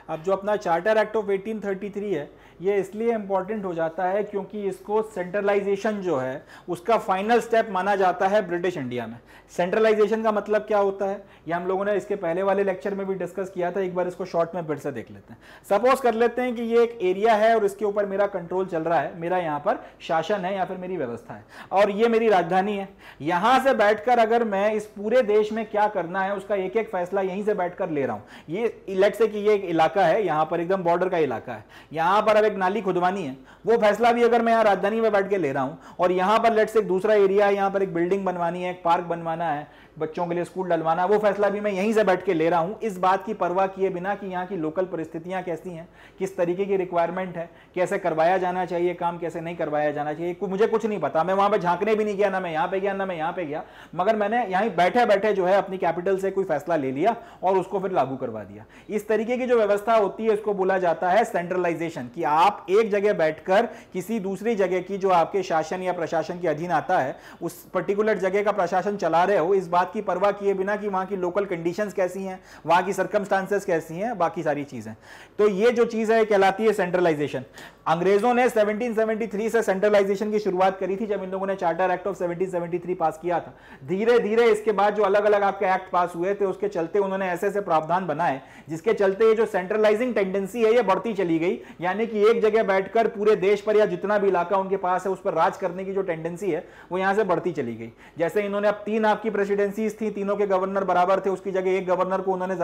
अब जो अपना चार्टर एक्ट ऑफ 1833 है, ये इसलिए इंपॉर्टेंट हो जाता है क्योंकि इसको सेंट्रलाइजेशन जो है उसका फाइनल स्टेप माना जाता है ब्रिटिश इंडिया में। सेंट्रलाइजेशन का मतलब क्या होता है, ये हम लोगों ने इसके पहले वाले लेक्चर में भी डिस्कस किया था। एक बार इसको शॉर्ट में फिर से देख लेते हैं। सपोज कर लेते हैं कि ये एक एरिया है और इसके ऊपर मेरा कंट्रोल चल रहा है, मेरा यहाँ पर शासन है या फिर मेरी व्यवस्था है, और ये मेरी राजधानी है। यहां से बैठकर अगर मैं इस पूरे देश में क्या करना है उसका एक एक फैसला यहीं से बैठकर ले रहा हूं। ये लेट्स से कि ये एक इलाका है, यहां पर एकदम बॉर्डर का इलाका है, यहां पर अब एक नाली खुदवानी है, वो फैसला भी अगर मैं यहाँ राजधानी में बैठ के ले रहा हूं, और यहां पर लेट्स से एक दूसरा एरिया है, यहां पर एक बिल्डिंग बनवानी है, एक पार्क बनवाना है, बच्चों के लिए स्कूल डलवाना, वो फैसला भी मैं यहीं से बैठ के ले रहा हूं, इस बात की परवाह किए बिना कि यहाँ की लोकल परिस्थितियां कैसी हैं, किस तरीके की रिक्वायरमेंट है, कैसे करवाया जाना चाहिए काम, कैसे नहीं करवाया जाना चाहिए, मुझे कुछ नहीं पता। मैं वहां पे झांकने भी नहीं गया, ना मैं यहाँ पे गया ना मैं यहाँ पे गया, मगर मैंने यहीं बैठे बैठे जो है अपनी कैपिटल से कोई फैसला ले लिया और उसको फिर लागू करवा दिया। इस तरीके की जो व्यवस्था होती है इसको बोला जाता है सेंट्रलाइजेशन, कि आप एक जगह बैठकर किसी दूसरी जगह की जो आपके शासन या प्रशासन के अधीन आता है उस पर्टिकुलर जगह का प्रशासन चला रहे हो, इस बात की परवाह किए बिना कि वहां की लोकल कंडीशंस कैसी हैं, वहां की सर्कमस्टांसेस कैसी हैं, बाकी सारी चीजें। तो ये जो चीज है कहलाती है सेंट्रलाइजेशन। अंग्रेजों ने 1773 से सेंट्रलाइजेशन की शुरुआत करी थी, जब इन लोगों ने चार्टर एक्ट ऑफ 1773 पास किया था। धीरे धीरे इसके बाद जो अलग अलग आपके एक्ट पास हुए थे उसके चलते उन्होंने ऐसे ऐसे प्रावधान बनाए जिसके चलते ये जो सेंट्रलाइजिंग टेंडेंसी है ये बढ़ती चली गई, यानी कि एक जगह बैठकर पूरे देश पर या जितना भी इलाका उनके पास है उस पर राज करने की जो टेंडेंसी है वो यहां से बढ़ती चली गई। जैसे इन्होंने अब 3 आपकी प्रेसिडेंसीज थी, तीनों के गवर्नर बराबर थे, उसकी जगह एक गवर्नर को उन्होंने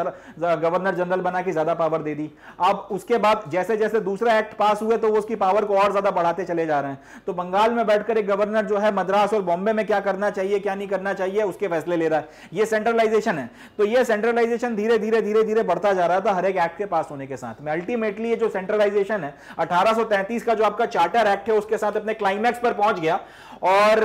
गवर्नर जनरल बना के ज्यादा पावर दे दी। अब उसके बाद जैसे जैसे दूसरा एक्ट पास हुए तो उसकी पावर को और ज्यादा बढ़ाते चले जा रहे हैं। तो बंगाल में बैठकर एक गवर्नर जो है मद्रास और बॉम्बे में क्या करना चाहिए क्या नहीं करना चाहिए उसके फैसले ले रहा है, ये सेंट्रलाइजेशन है। तो ये सेंट्रलाइजेशन धीरे धीरे बढ़ता जा रहा था हर एक एक्ट के पास होने के साथ में। अल्टीमेटली ये जो सेंट्रलाइजेशन है 1833 का जो आपका चार्टर एक्ट है उसके साथ अपने क्लाइमैक्स पर पहुंच गया, और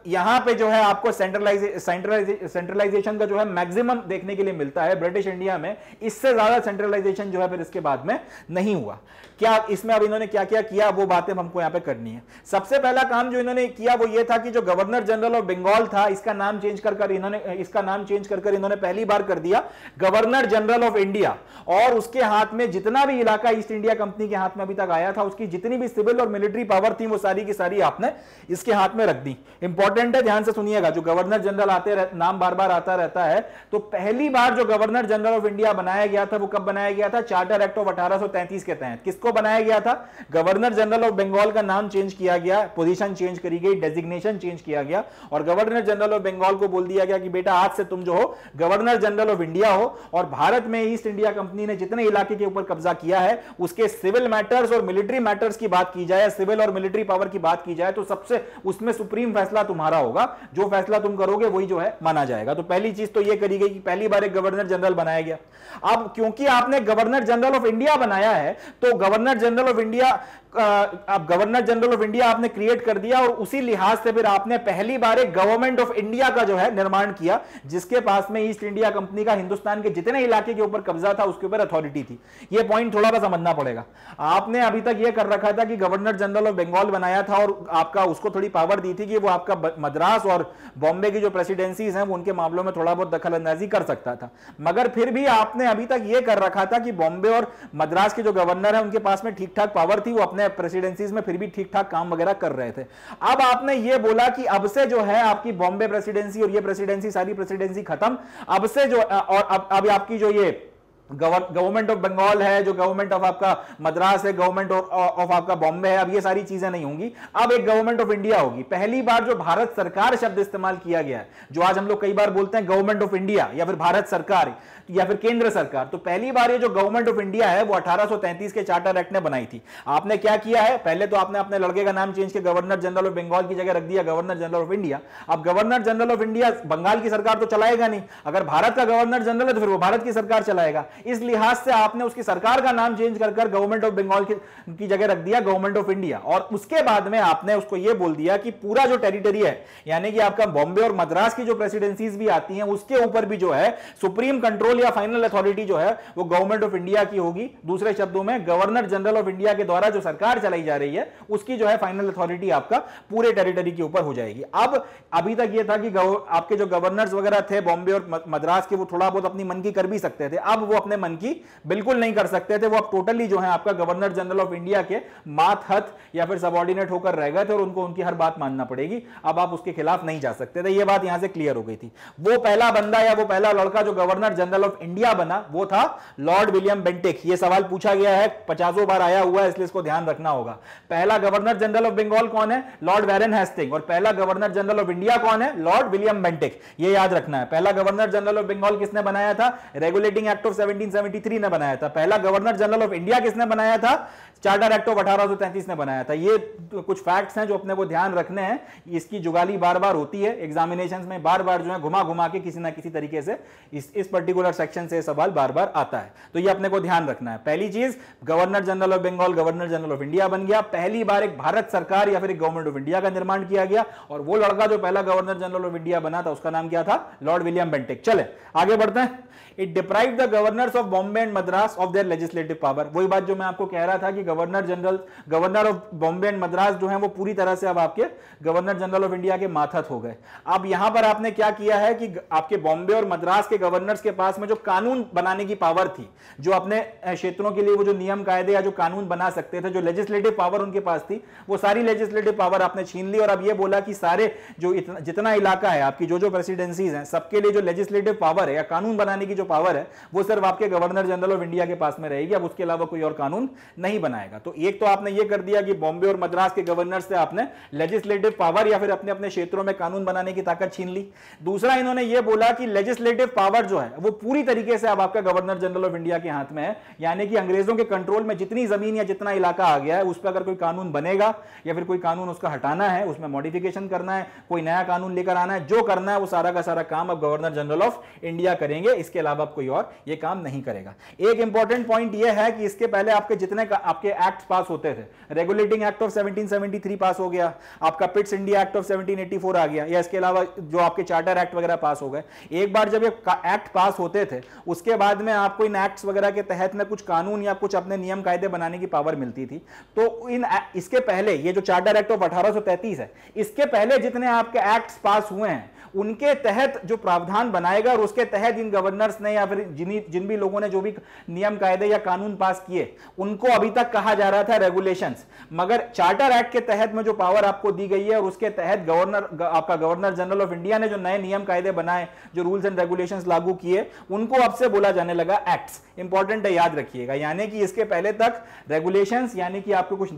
यहां पे जो है आपको सेंट्रलाइजेशन का जो है मैक्सिमम देखने के लिए मिलता है ब्रिटिश इंडिया में। इससे ज्यादा सेंट्रलाइजेशन जो है फिर इसके बाद में नहीं हुआ। क्या इसमें अब इन्होंने क्या क्या किया वो बातें हमको यहां पे करनी है। सबसे पहला काम जो इन्होंने किया वो ये था कि जो गवर्नर जनरल ऑफ बंगाल था इसका नाम चेंज कर इन्होंने पहली बार कर दिया गवर्नर जनरल ऑफ इंडिया। और उसके हाथ में जितना भी इलाका ईस्ट इंडिया कंपनी के हाथ में अभी तक आया था उसकी जितनी भी सिविल और मिलिट्री पावर थी वो सारी की सारी आपने इसके हाथ में रख दी। इंपॉर्टेंट है, ध्यान से सुनिएगा। जो गवर्नर जनरल नाम बार बार आता रहता है, तो पहली बार जो गवर्नर जनरल ऑफ इंडिया बनाया गया था वो कब बनाया गया था? चार्टर एक्ट ऑफ 1833 के तहत। किसको बनाया गया था? गवर्नर जनरल ऑफ बंगाल का नाम चेंज किया गया, पोजीशन चेंज करी गई, डेजिग्नेशन चेंज किया गया और गवर्नर जनरल ऑफ बंगाल को बोल दिया गया कि बेटा आज से तुम जो हो गवर्नर जनरल ऑफ इंडिया हो। और भारत में ईस्ट इंडिया कंपनी ने जितने इलाके के ऊपर कब्जा किया है उसके सिविल मैटर्स और मिलिट्री मैटर्स की बात की जाए, सिविल और मिलिट्री पावर की बात की जाए, तो सबसे उसमें सुप्रीम फैसला तुम्हारा होगा। जो फैसला तुम करोगे वही जो है माना जाएगा। तो पहली चीज तो यह करी गई कि पहली बार एक गवर्नर जनरल बनाया गया। अब क्योंकि आपने गवर्नर जनरल ऑफ इंडिया बनाया है तो गवर्नर जनरल ऑफ इंडिया आपने क्रिएट कर दिया और उसी लिहाज से फिर आपने पहली बार एक गवर्नमेंट ऑफ इंडिया का जो है निर्माण किया, जिसके पास में ईस्ट इंडिया कंपनी का हिंदुस्तान के जितने इलाके के ऊपर कब्जा था उसके ऊपर अथॉरिटी थी। यह पॉइंट थोड़ा सा समझना पड़ेगा। आपने अभी तक यह कर रखा था कि गवर्नर जनरल ऑफ बंगाल बनाया था और आपका उसको थोड़ी पावर दी थी कि वो आपका मद्रास और बॉम्बे की जो प्रेसिडेंसीज हैं वो उनके मामलों में थोड़ा बहुत दखल अंदाजी कर सकता था। मगर फिर भी आपने अभी तक यह कर रखा था कि बॉम्बे और मद्रास के जो गवर्नर है उनके पास में ठीक ठाक पावर थी, वो अपने प्रेसिडेंसीज में फिर भी ठीक ठाक काम वगैरह कर रहे थे। अब आपने ये बोला कि अब से जो है आपकी बॉम्बे प्रेसिडेंसी और ये प्रेसिडेंसी सारी प्रेसिडेंसी खत्म, अब से जो और अब आपकी जो ये गवर्नमेंट ऑफ बंगाल है, जो गवर्नमेंट ऑफ आपका मद्रास है, गवर्नमेंट ऑफ आपका बॉम्बे है, अब ये सारी चीजें नहीं होंगी, अब एक गवर्नमेंट ऑफ इंडिया होगी। पहली बार जो भारत सरकार शब्द इस्तेमाल किया गया है, जो आज हम लोग कई बार बोलते हैं गवर्नमेंट ऑफ इंडिया या फिर भारत सरकार या फिर केंद्र सरकार, तो पहली बार ये जो गवर्नमेंट ऑफ इंडिया है वो 1833 के चार्टर एक्ट ने बनाई थी। आपने क्या किया है? पहले तो आपने अपने लड़के का नाम चेंज किया, गवर्नर जनरल ऑफ बंगाल की जगह रख दिया गवर्नर जनरल ऑफ इंडिया। अब governor general of India Bengal की सरकार तो चलाएगा नहीं, अगर भारत का गवर्नर जनरल है तो फिर वो भारत की सरकार चलाएगा। इस लिहाज से आपने उसकी सरकार का नाम चेंज कर गवर्नमेंट ऑफ बंगाल की जगह रख दिया गवर्नमेंट ऑफ इंडिया। और उसके बाद में आपने उसको यह बोल दिया कि पूरा जो टेरिटरी है, यानी कि आपका बॉम्बे और मद्रास की जो प्रेसिडेंसीज भी आती हैं उसके ऊपर भी जो है सुप्रीम कंट्रोल या फाइनल अथॉरिटी जो है वो गवर्नमेंट ऑफ इंडिया की होगी। दूसरे शब्दों में गवर्नर जनरल ऑफ इंडिया के द्वारा जो सरकार चलाई जा रही है उसकी जो है फाइनल अथॉरिटी आपका पूरे टेरिटरी के ऊपर हो जाएगी। अब अभी तक ये था कि आपके जो गवर्नर्स वगैरह थे बॉम्बे और मद्रास के, वो थोड़ा बहुत अपनी मन की कर भी सकते थे। अब वो अपने मन की बिल्कुल नहीं कर सकते थे, वो अब टोटली जो है आपका गवर्नर जनरल ऑफ इंडिया के मातहत या फिर सबऑर्डिनेट होकर रह गए थे और उनको उनकी हर बात मानना पड़ेगी। अब आप उसके खिलाफ नहीं जा सकते थे। ये बात यहां से क्लियर हो गई थी। वो पहला बंदा या वो पहला लड़का जो गवर्नर जनरल ऑफ इंडिया बना वो था लॉर्ड विलियम बेंटिक। ये सवाल पूछा गया है, 50 बार आया हुआ है, इसलिए इसको ध्यान रखना होगा। पहला गवर्नर जनरल ऑफ बंगाल कौन है? Lord Warren Hastings. और पहला गवर्नर जनरल ऑफ इंडिया कौन है? Lord William Bentinck. ये याद रखना है। पहला गवर्नर जनरल ऑफ बंगाल किसने बनाया था? रेगुलेटिंग एक्ट ऑफ 1773 ने बनाया था। पहला गवर्नर जनरल ऑफ इंडिया किसने बनाया था? चार्टर एक्ट ऑफ 1833 ने बनाया था। ये कुछ फैक्ट्स हैं जो अपने को ध्यान रखने हैं। इसकी जुगाली बार बार होती है एग्जामिनेशंस में, बार बार जो है घुमा घुमा के किसी ना किसी तरीके से इस पर्टिकुलर सेक्शन से सवाल बार बार आता है, तो ये अपने को ध्यान रखना है। पहली चीज, governor general of Bengal governor general of India बन गया। पहली बार एक भारत सरकार या फिर एक गवर्नमेंट ऑफ इंडिया का निर्माण किया गया और वो लड़का जो पहला गवर्नर जनरल ऑफ इंडिया बना था उसका नाम क्या था? Lord William Bentinck. चले आगे बढ़ते हैं। It deprived the governors of Bombay and Madras of their legislative power. वही बात जो मैं आपको कह रहा था कि governor of Bombay and Madras जो है वो पूरी तरह से अब आपके गवर्नर जनरल ऑफ इंडिया के मातहत हो गए। अब यहां पर आपने क्या किया है कि आपके बॉम्बे और मद्रास के गवर्नर्स के पास में जो कानून बनाने की पावर थी, जो अपने क्षेत्रों के लिए वो जो नियम कायदे या जो कानून बना सकते थे, जो लेजिस्लेटिव पावर उनके पास थी, वो सारी लेजिस्लेटिव पावर आपने छीन ली। और अब ये बोला कि सारे जो जितना इलाका है आपकी जो प्रेसिडेंसीज हैं सबके लिए जो लेजिस्लेटिव पावर है या कानून बनाने की जो पावर है वो सिर्फ आपके गवर्नर जनरल ऑफ इंडिया के पास में रहेगी। अब उसके अलावा कोई और कानून नहीं बनाएगा। तो एक तो आपने ये कर दिया कि बॉम्बे और मद्रास के गवर्नर से आपने लेजिस्लेटिव पावर या फिर अपने अपने क्षेत्रों में कानून बनाने की ताकत छीन ली। दूसरा इन्होंने ये बोला कि लेजिस्लेटिव पावर जो है वो पूरी तरीके से अब आपका गवर्नर जनरल ऑफ इंडिया के हाथ में है, यानी कि अंग्रेजों के कंट्रोल में जितनी जमीन या जितना इलाका आ गया है उस पर अगर कोई कानून बनेगा या फिर कोई कानून उसका हटाना है, उसमें मॉडिफिकेशन करना है, कोई नया कानून लेकर आना है, जो करना है वो सारा का सारा काम अब गवर्नर जनरल ऑफ इंडिया करेंगे। इसके अलावा कोई और ये काम नहीं करेगा। एक इंपॉर्टेंट पॉइंट यह है कि इसके पहले आपके जितने आपके एक्ट पास होते थे, रेगुलेटिंग एक्ट ऑफ 1773 पास हो गया, आपका पिट्स इंडिया एक्ट ऑफ 1784 आ गया, या इसके अलावा जो आपके चार्टर एक्ट वगैरह पास हो गए। एक बार जब ये एक्ट पास होते थे उसके बाद में आपको इन एक्ट्स वगैरह के तहत में कुछ कानून या कुछ अपने नियम कायदे बनाने की पावर मिलती थी। तो इसके पहले ये जो चार्टर एक्ट ऑफ 1833 है, इसके पहले जितने आपके एक्ट्स पास हुए हैं उनके तहत जो प्रावधान बनाएगा और उसके तहत इन गवर्नर्स ने या फिर जिन भी लोगों ने जो भी नियम कायदे या कानून पास किए उनको अभी तक कहा जा रहा था रेगुलेशंस। मगर चार्टर एक्ट के तहत में जो पावर आपको दी गई है और उसके तहत आपका गवर्नर जनरल ऑफ इंडिया ने जो नए नियम कायदे बनाए, जो रूल्स एंड रेगुलेशंस लागू किए, उनको अब से बोला जाने लगा एक्ट्स। इंपॉर्टेंट है, याद रखिएगा। यानी कि इसके पहले तक रेगुलेशंस यानी कि आपको कुछ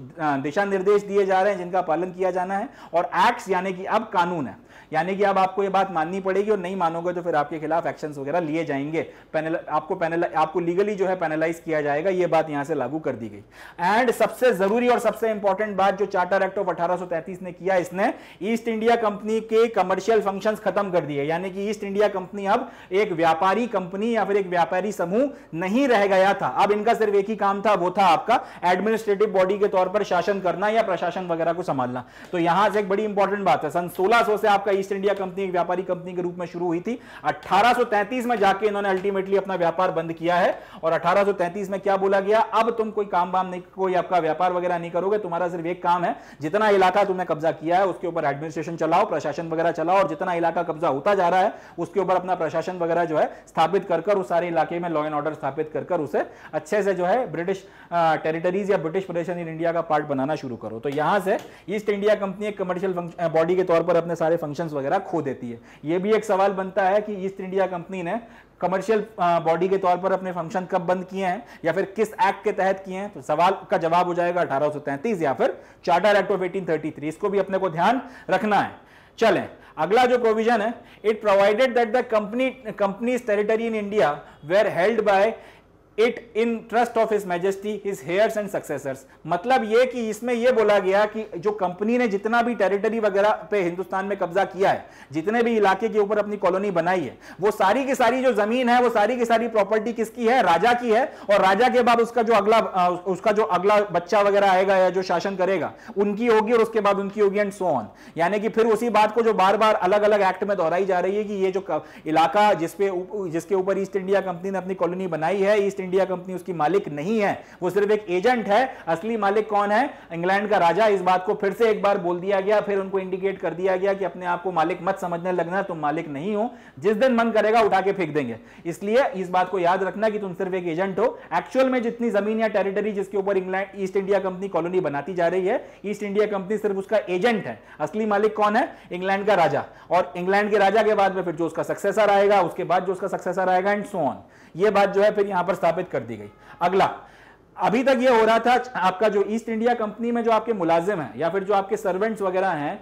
दिशा निर्देश दिए जा रहे हैं जिनका पालन किया जाना है, और एक्ट्स यानी कि अब कानून है। यानी कि अब आपको ये बात माननी पड़ेगी और नहीं मानोगे तो फिर आपके खिलाफ एक्शंस वगैरह लिए जाएंगे, आपको लीगली जो है पेनलाइज किया जाएगा। ये बात यहां से लागू कर दी गई। एंड सबसे जरूरी और सबसे इंपॉर्टेंट बात जो चार्टर एक्ट ऑफ 1833 ने किया, इसने ईस्ट इंडिया कंपनी के कमर्शियल फंक्शंस खत्म कर दिए। यानी कि ईस्ट इंडिया कंपनी अब एक व्यापारी कंपनी या फिर एक व्यापारी समूह नहीं रह गया था। अब इनका सिर्फ एक ही काम था, वो था आपका एडमिनिस्ट्रेटिव बॉडी के तौर पर शासन करना या प्रशासन वगैरह को संभालना। तो यहां से एक बड़ी इंपॉर्टेंट बात है, सन 1600 से आपका ईस्ट इंडिया कंपनी एक व्यापारी कंपनी के रूप में शुरू हुई थी। 1833 में जाके इन्होंने अल्टीमेटली अपना व्यापार बंद किया है। और 1833 में क्या बोला गया, अब तुम कोई काम वाम नहीं, कोई आपका व्यापार वगैरह नहीं करोगे, तुम्हारा सिर्फ एक काम है, जितना इलाका तुमने कब्जा किया है उसके ऊपर एडमिनिस्ट्रेशन चलाओ, प्रशासन वगैरह चलाओ, और जितना इलाका कब्जा होता जा रहा है उसके ऊपर अपना प्रशासन वगैरह जो है स्थापित कर उस सारे इलाके में लॉ एंड ऑर्डर स्थापित कर उसे अच्छे से जो है ब्रिटिश टेरिटरीज या ब्रिटिश प्रेजेंस इन इंडिया का पार्ट बनाना शुरू करो। तो यहां से ईस्ट इंडिया कंपनी एक कमर्शियल बॉडी के तौर पर अपने सारे फंक्शंस वगैरह खो देती है। यह भी एक सवाल बनता है कि ईस्ट इंडिया कंपनी ने कमर्शियल बॉडी के तौर पर अपने फंक्शन कब बंद किए हैं या फिर किस एक्ट के तहत किए हैं। तो सवाल का जवाब हो जाएगा 1833 या फिर चार्टर एक्ट ऑफ 1833। इसको भी अपने को ध्यान रखना है। चलें, अगला जो प्रोविजन है, it provided that the company's territory in India were held by it in trust of his majesty his heirs and successors. मतलब यह कि इसमें यह बोला गया कि जो कंपनी ने जितना भी टेरिटरी वगैरह पे हिंदुस्तान में कब्जा किया है, जितने भी इलाके के ऊपर अपनी कॉलोनी बनाई है, वो सारी की सारी जो जमीन है, वो सारी की सारी प्रॉपर्टी किसकी है, राजा की है। और राजा के बाद उसका जो अगला बच्चा वगैरह आएगा या जो शासन करेगा उनकी होगी, और उसके बाद उनकी होगी, एंड सो ऑन। यानी कि फिर उसी बात को जो बार बार अलग अलग एक्ट में दोहराई जा रही है कि ये जो इलाका जिसके ऊपर ईस्ट इंडिया कंपनी ने अपनी कॉलोनी बनाई है, ईस्ट इंडिया कंपनी उसकी मालिक नहीं है, वो सिर्फ एक एजेंट है। असली मालिक कौन है, इंग्लैंड का राजा। इस बात को फिर से एक बार बोल दिया गया, फिर उनको इंडिकेट कर दिया गया कि अपने आप को मालिक मत समझने लगना, तुम मालिक नहीं हो, जिस दिन मन करेगा उठा के फेंक देंगे। इसलिए इस बात को याद रखना कि तुम सिर्फ एक एजेंट हो। एक्चुअल में जितनी जमीन या टेरिटरी जिसके ऊपर ईस्ट इंडिया कंपनी कॉलोनी बनाती जा रही है, ईस्ट इंडिया कंपनी सिर्फ उसका एजेंट है। असली मालिक कौन है, इंग्लैंड का राजा। और इंग्लैंड के राजा के बाद में फिर जो उसका सक्सेसर आएगा, उसके बाद जो उसका सक्सेसर आएगा, एंड सो ऑन। ये बात जो है फिर यहां पर स्थापित कर दी गई। अगला, अभी तक ये हो रहा था आपका जो ईस्ट इंडिया कंपनी में जो आपके मुलाजिम हैं या फिर जो आपके सर्वेंट्स वगैरह हैं,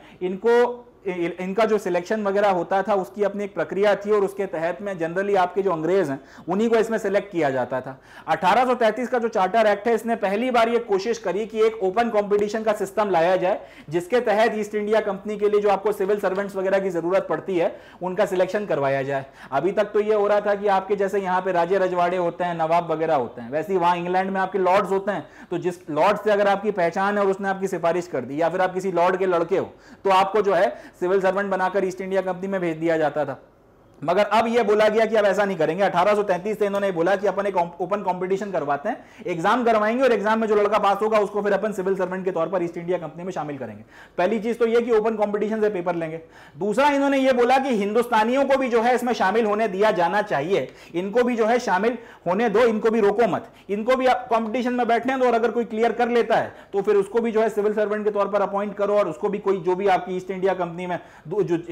इनका जो सिलेक्शन वगैरह होता था उसकी अपनी एक प्रक्रिया थी, और उसके तहत में जनरली आपके जो अंग्रेज हैं उन्हीं को इसमें सिलेक्ट किया जाता था। 1833 का जो चार्टर एक्ट है, इसने पहली बार ये कोशिश करी कि एक ओपन कंपटीशन का सिस्टम लाया जाए, जिसके तहत ईस्ट इंडिया कंपनी के लिए जो आपको सिविल सर्वेंट्स वगैरह की जरूरत पड़ती है उनका सिलेक्शन करवाया जाए। अभी तक तो ये हो रहा था कि आपके जैसे यहाँ पे राजे रजवाड़े होते हैं, नवाब वगैरह होते हैं, वैसे ही वहां इंग्लैंड में आपके लॉर्ड्स होते हैं। तो जिस लॉर्ड से अगर आपकी पहचान है और उसने आपकी सिफारिश कर दी, या फिर आप किसी लॉर्ड के लड़के हो, तो आपको जो है सिविल सर्वेंट बनाकर ईस्ट इंडिया कंपनी में भेज दिया जाता था। मगर अब यह बोला गया कि अब ऐसा नहीं करेंगे। 1833 से इन्होंने बोला कि अपन एक ओपन कंपटीशन करवाते हैं, एग्जाम करवाएंगे, और एग्जाम में जो लड़का पास होगा उसको फिर अपन सिविल सर्वेंट के तौर पर ईस्ट इंडिया कंपनी में शामिल करेंगे। पहली चीज तो यह कि ओपन कंपटीशन से पेपर लेंगे। दूसरा, इन्होंने यह बोला कि हिंदुस्तानियों को भी जो है इसमें शामिल होने दिया जाना चाहिए, इनको भी जो है शामिल होने दो, इनको भी रोको मत, इनको भी कॉम्पिटिशन में बैठने दो, और अगर कोई क्लियर कर लेता है तो फिर उसको भी जो है सिविल सर्वेंट के तौर पर अपॉइंट करो, और उसको भी कोई जो भी आपकी ईस्ट इंडिया कंपनी में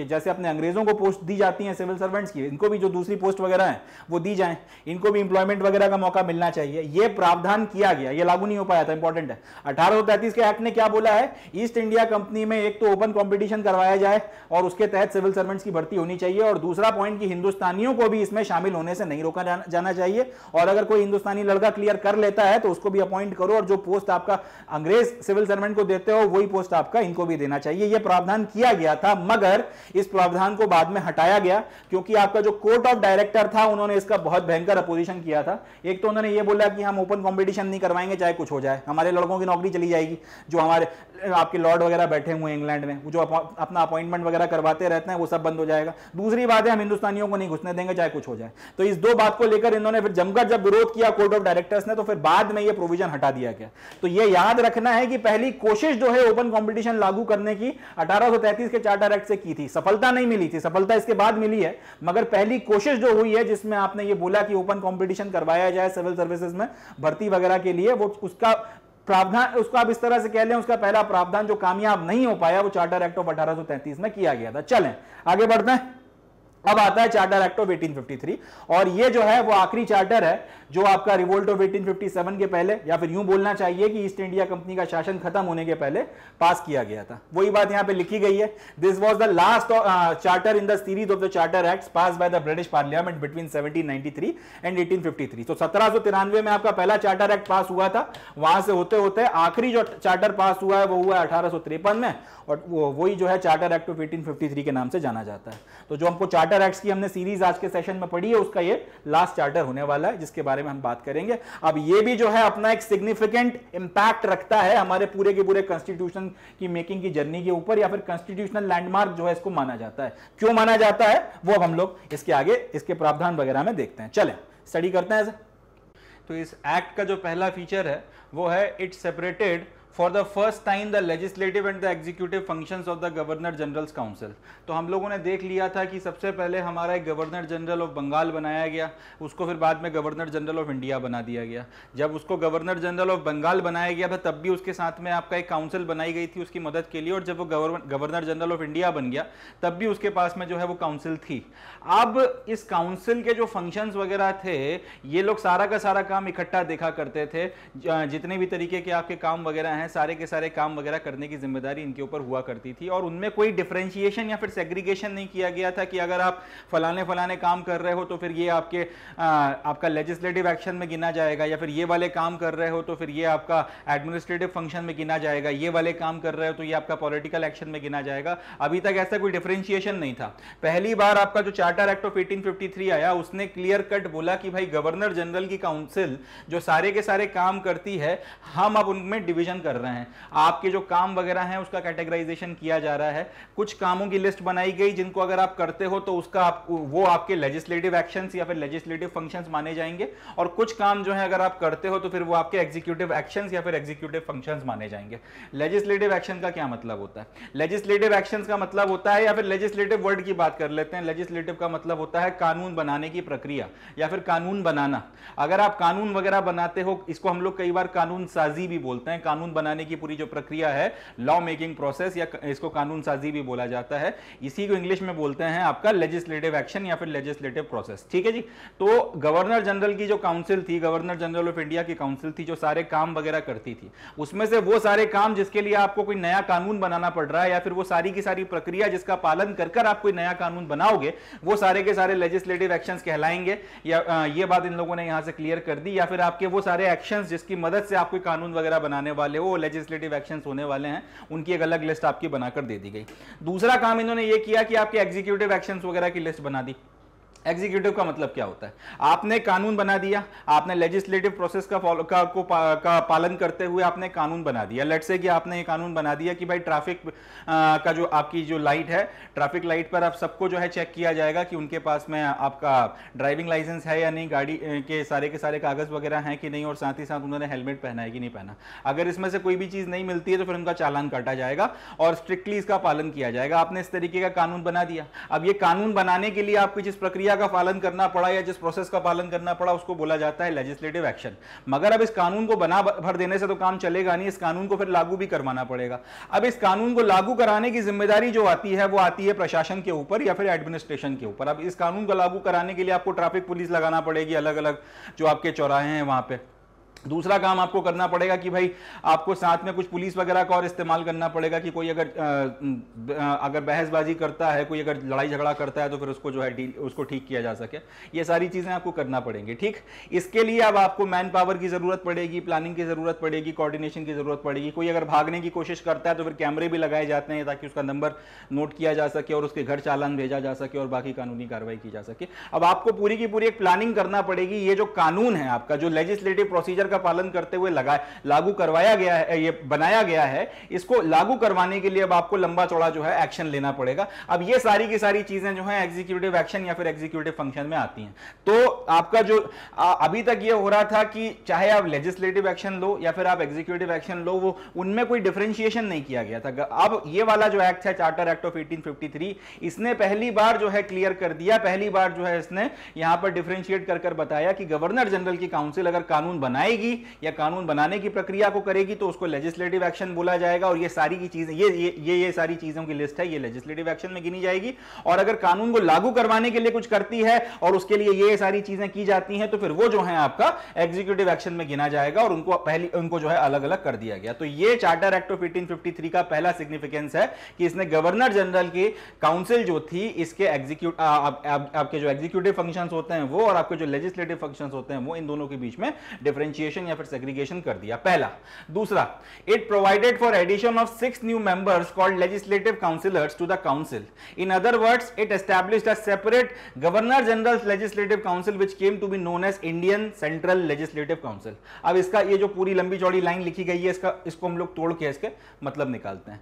जैसे अपने अंग्रेजों को पोस्ट दी जाती है सिविल सर्वेंट्स की, इनको भी जो दूसरी पोस्ट वगैरह है वो दी जाए, इनको भी इंप्लॉयमेंट वगैरह का मौका मिलना चाहिए। ये प्रावधान किया गया, ये लागू नहीं हो पाया था, इंपॉर्टेंट है। 1833 के एक्ट ने क्या बोला है, ईस्ट इंडिया कंपनी में एक तो ओपन कंपटीशन करवाया जाए और उसके तहत सिविल सर्वेंट्स की भर्ती होनी चाहिए, और दूसरा पॉइंट कि हिंदुस्तानियों को भी इसमें शामिल होने से नहीं रोका जाना चाहिए, और अगर कोई हिंदुस्तानी लड़का क्लियर कर लेता है तो उसको भी अपॉइंट करो, और जो पोस्ट आपका अंग्रेज सिविल सर्वेंट को देते हो वही पोस्ट आपका इनको भी देना चाहिए। यह प्रावधान किया गया था, मगर इस प्रावधान को बाद में हटाया गया, क्योंकि क्योंकि आपका जो कोर्ट ऑफ डायरेक्टर था उन्होंने इसका बहुत भयंकर अपोजिशन किया था। एक तो उन्होंने ये बोला कि हम ओपन कंपटीशन नहीं करवाएंगे चाहे कुछ हो जाए, हमारे लड़कों की नौकरी चली जाएगी, जो हमारे आपके लॉर्ड वगैरह बैठे हुए हैं इंग्लैंड में, जो अपना अपॉइंटमेंट वगैरह करवाते रहते हैं, वो सब बंद हो जाएगा। दूसरी बात है हम हिंदुस्तानियों को नहीं घुसने देंगे चाहे कुछ हो जाए। तो इस दो बात को लेकर इन्होंने फिर जमकर जब विरोध किया कोर्ट ऑफ डायरेक्टर्स ने, तो फिर बाद में ये प्रोविजन हटा दिया गया। तो ये याद रखना है कि पहली कोशिश जो है ओपन कंपटीशन लागू करने की 1833 के चार्टर एक्ट से की थी, सफलता नहीं मिली थी, सफलता इसके बाद मिली है, मगर पहली कोशिश जो हुई है जिसमें आपने ये बोला कि ओपन कंपटीशन करवाया जाए सिविल सर्विसेज में भर्ती वगैरह के लिए, वो उसका प्रावधान, उसको आप इस तरह से कह लें, उसका पहला प्रावधान जो कामयाब नहीं हो पाया वो चार्टर एक्ट ऑफ 1833 में किया गया था। चलें आगे बढ़ते हैं। अब आता है चार्टर एक्ट ऑफ 1853, और ये जो है वो आखिरी चार्टर है जो आपका रिवोल्ट ऑफ 1857 के पहले, या फिर यूं बोलना चाहिए कि ईस्ट इंडिया कंपनी का शासन खत्म होने के पहले पास किया गया था। वही बात यहां पे लिखी गई है, this was the last charter in the series of the charter acts passed by the British parliament between 1793 and 1853। तो 1793 में आपका पहला चार्टर एक्ट पास हुआ था, वहां से होते होते आखिरी जो चार्टर पास हुआ है वो हुआ 1853 में, और वही जो है चार्टर एक्ट ऑफ 1853 के नाम से जाना जाता है। तो जो हमको चार्टर एक्ट्स की हमने सीरीज आज के सेशन में पढ़ी है उसका ये लास्ट चार्टर होने वाला है, जिसके बारे में हम बात करेंगे। अब ये भी जो है अपना एक सिग्निफिकेंट इंपैक्ट रखता है हमारे पूरे के पूरे कॉन्स्टिट्यूशन की मेकिंग की जर्नी के ऊपर, या फिर कॉन्स्टिट्यूशनल लैंडमार्क जो है इसको माना जाता है। क्यों माना जाता है वो अब हम लोग इसके आगे इसके प्रावधान वगैरह में देखते हैं। चलें स्टडी करते हैं। तो इस एक्ट का जो पहला फीचर है वो है it separated for the first time the legislative and the executive functions of the governor generals council. तो हम लोगों ने देख लिया था कि सबसे पहले हमारा एक गवर्नर जनरल ऑफ बंगाल बनाया गया, उसको फिर बाद में गवर्नर जनरल ऑफ इंडिया बना दिया गया। जब उसको गवर्नर जनरल ऑफ बंगाल बनाया गया था तब भी उसके साथ में आपका एक काउंसिल बनाई गई थी उसकी मदद के लिए, और जब वो गवर्नर जनरल ऑफ इंडिया बन गया तब भी उसके पास में जो है वो काउंसिल थी। अब इस काउंसिल के जो फंक्शंस वगैरह थे ये लोग सारा का सारा काम इकट्ठा देखा करते थे, जितने भी तरीके के आपके काम वगैरह हैं सारे के सारे काम वगैरह करने की जिम्मेदारी इनके ऊपर हुआ करती थी, और उनमें कोई डिफरेंशिएशन या फिर सेग्रीगेशन नहीं किया गया था कि अगर आप फलाने काम कर रहे हो तो फिर ये आपका लेजिस्लेटिव एक्शन में गिना जाएगा, या फिर ये वाले काम कर रहे हो तो फिर ये आपका एडमिनिस्ट्रेटिव फंक्शन में गिना जाएगा, ये वाले काम कर रहे हो तो ये आपका पॉलिटिकल एक्शन में गिना जाएगा। अभी तक ऐसा कोई डिफरेंशिएशन नहीं था। पहली बार आपका जो चार्टर एक्ट ऑफ 1853 आया उसने क्लियर कट बोला कि भाई गवर्नर जनरल की काउंसिल जो सारे के सारे काम करती है हम अब उनमें डिवीजन कर रहे हैं, आपके जो काम वगैरह हैं उसका कैटेगराइजेशन किया जा रहा है। कुछ कामों की लिस्ट बनाई गई जिनको अगर आप करते हो तो उसका वो आपके लेजिस्लेटिव एक्शंस या फिर लेजिस्लेटिव फंक्शंस माने जाएंगे, और कुछ काम जो है अगर आप करते हो तो फिर वो आपके एग्जीक्यूटिव एक्शंस या फिर एग्जीक्यूटिव फंक्शंस माने जाएंगे। लेजिस्लेटिव एक्शन का क्या मतलब होता है? लेजिस्लेटिव एक्शंस का मतलब होता है, या फिर लेजिस्लेटिव वर्ड की बात कर लेते हैं, लेजिस्लेटिव का मतलब होता है कानून बनाने की प्रक्रिया या फिर कानून बनाना। अगर आप कानून वगैरह बनाते हो, इसको हम लोग कई बार कानून साजी भी बोलते हैं, कानून बनाने की पूरी जो प्रक्रिया है लॉ मेकिंग प्रोसेस, या इसको कानून साजी भी बोला जाता है, इसी को इंग्लिश में बोलते हैं आपका लेजिस्लेटिव एक्शन या फिर लेजिस्लेटिव प्रोसेस। ठीक है जी। तो गवर्नर जनरल की जो काउंसिल थी, गवर्नर जनरल ऑफ इंडिया की काउंसिल थी जो सारे काम वगैरह करती थी, उसमें से वो सारे काम जिसके लिए आपको कोई नया कानून बनाना पड़ रहा है या फिर वो सारी की सारी प्रक्रिया जिसका पालन कर आप कोई नया कानून बनाओगे, वो सारे के सारे लेजिस्लेटिव एक्शंस कहलाएंगे। या ये बात इन लोगों ने यहां से क्लियर कर दी, या फिर आपके वो सारे एक्शंस जिसकी मदद से आप कोई कानून वगैरह बनाने वाले हो, लेजिस्लेटिव एक्शंस होने वाले हैं, उनकी एक अलग लिस्ट आपकी बनाकर दे दी गई। दूसरा काम इन्होंने ये किया कि आपके एग्जीक्यूटिव एक्शंस वगैरह की लिस्ट बना दी। एग्जीक्यूटिव का मतलब क्या होता है? आपने कानून बना दिया, आपने लेजिस्लेटिव प्रोसेस का पालन करते हुए आपने कानून बना दिया। लेट्स से कि आपने ये कानून बना दिया कि भाई ट्रैफिक का जो आपकी जो लाइट है, ट्रैफिक लाइट पर आप सबको जो है चेक किया जाएगा कि उनके पास में आपका ड्राइविंग लाइसेंस है या नहीं, गाड़ी के सारे कागज वगैरह हैं कि नहीं, और साथ ही साथ उन्होंने हेलमेट पहना है कि नहीं पहना। अगर इसमें से कोई भी चीज नहीं मिलती है तो फिर उनका चालान काटा जाएगा और स्ट्रिक्टली इसका पालन किया जाएगा। आपने इस तरीके का कानून बना दिया। अब ये कानून बनाने के लिए आपको जिस प्रक्रिया का पालन करना पड़ा या जिस प्रोसेस का पालन करना पड़ा उसको बोला जाता है लेजिस्लेटिव एक्शन। मगर अब इस कानून को बना भर देने से तो काम चलेगा नहीं, इस कानून को फिर लागू भी करवाना पड़ेगा। अब इस कानून को लागू कराने की जिम्मेदारी जो आती है वो आती है प्रशासन के ऊपर या फिर एडमिनिस्ट्रेशन के ऊपर। अब इस कानून को लागू कराने के लिए आपको ट्रैफिक पुलिस लगाना पड़ेगी, अलग अलग जो आपके चौराहे हैं वहां पे दूसरा काम आपको करना पड़ेगा कि भाई आपको साथ में कुछ पुलिस वगैरह का और इस्तेमाल करना पड़ेगा कि कोई अगर बहसबाजी करता है, कोई अगर लड़ाई झगड़ा करता है तो फिर उसको जो है उसको ठीक किया जा सके। ये सारी चीजें आपको करना पड़ेंगी। ठीक, इसके लिए अब आपको मैन पावर की जरूरत पड़ेगी, प्लानिंग की जरूरत पड़ेगी, कोऑर्डिनेशन की जरूरत पड़ेगी। कोई अगर भागने की कोशिश करता है तो फिर कैमरे भी लगाए जाते हैं ताकि उसका नंबर नोट किया जा सके और उसके घर चालान भेजा जा सके और बाकी कानूनी कार्रवाई की जा सके। अब आपको पूरी की पूरी एक प्लानिंग करना पड़ेगी। ये जो कानून है आपका, जो लेजिस्लेटिव प्रोसीजर का पालन करते हुए लागू करवाया गया है, ये बनाया गया है, इसको लागू करवाने के लिए अब आपको लंबा चौड़ा जो है एक्शन लेना पड़ेगा। अब ये सारी की सारी चीजें जो है एग्जीक्यूटिव एक्शन या फिर एग्जीक्यूटिव फंक्शन में आती हैं। तो आपका जो अभी तक ये हो रहा था कि चाहे आप लेजिस्लेटिव एक्शन लो या फिर आप एग्जीक्यूटिव एक्शन लो, वो उनमें कोई डिफरेंशिएशन नहीं किया गया था। अब ये वाला जो एक्ट है, चार्टर एक्ट ऑफ 1853, इसने पहली बार जो है क्लियर कर दिया, पहली बार जो है इसने यहां पर डिफरेंशिएट कर बताया कि गवर्नर जनरल की काउंसिल अगर कानून बनाएगी या कानून बनाने की प्रक्रिया को करेगी तो उसको लेजिस्लेटिव एक्शन बोला जाएगा। और ये सारी की चीजें, ये सारी चीजों की लिस्ट है, ये लेजिस्लेटिव एक्शन में गिनी जाएगी। और अगर कानून को लागू करवाने के लिए कुछ करती है और उसके लिए ये सारी चीजें की जाती हैं तो फिर वो जो है आपका एग्जीक्यूटिव एक्शन में गिना जाएगा और उनको जो है अलग अलग कर दिया गया। तो ये चार्टर एक्ट ऑफ 1853 का पहला सिग्निफिकेंस है कि इसने गवर्नर जनरल की काउंसिल जो थी, इसके आपके जो एग्जीक्यूटिव फंक्शंस होते हैं वो और आपके जो लेजिस्लेटिव फंक्शंस होते हैं वो, इन दोनों के बीच में डिफरेंशिएशन या फिर सेग्रीगेशन कर दिया। पहला। दूसरा, it provided for addition of 6 new members called legislative councillors to the council. In other words, it established a separate governor general legislative council which came to be known as Indian central legislative council. अब इसका ये जो पूरी लंबी चौड़ी line लिखी गई है, इसको हम लोग तोड़ के इसके मतलब निकालते हैं।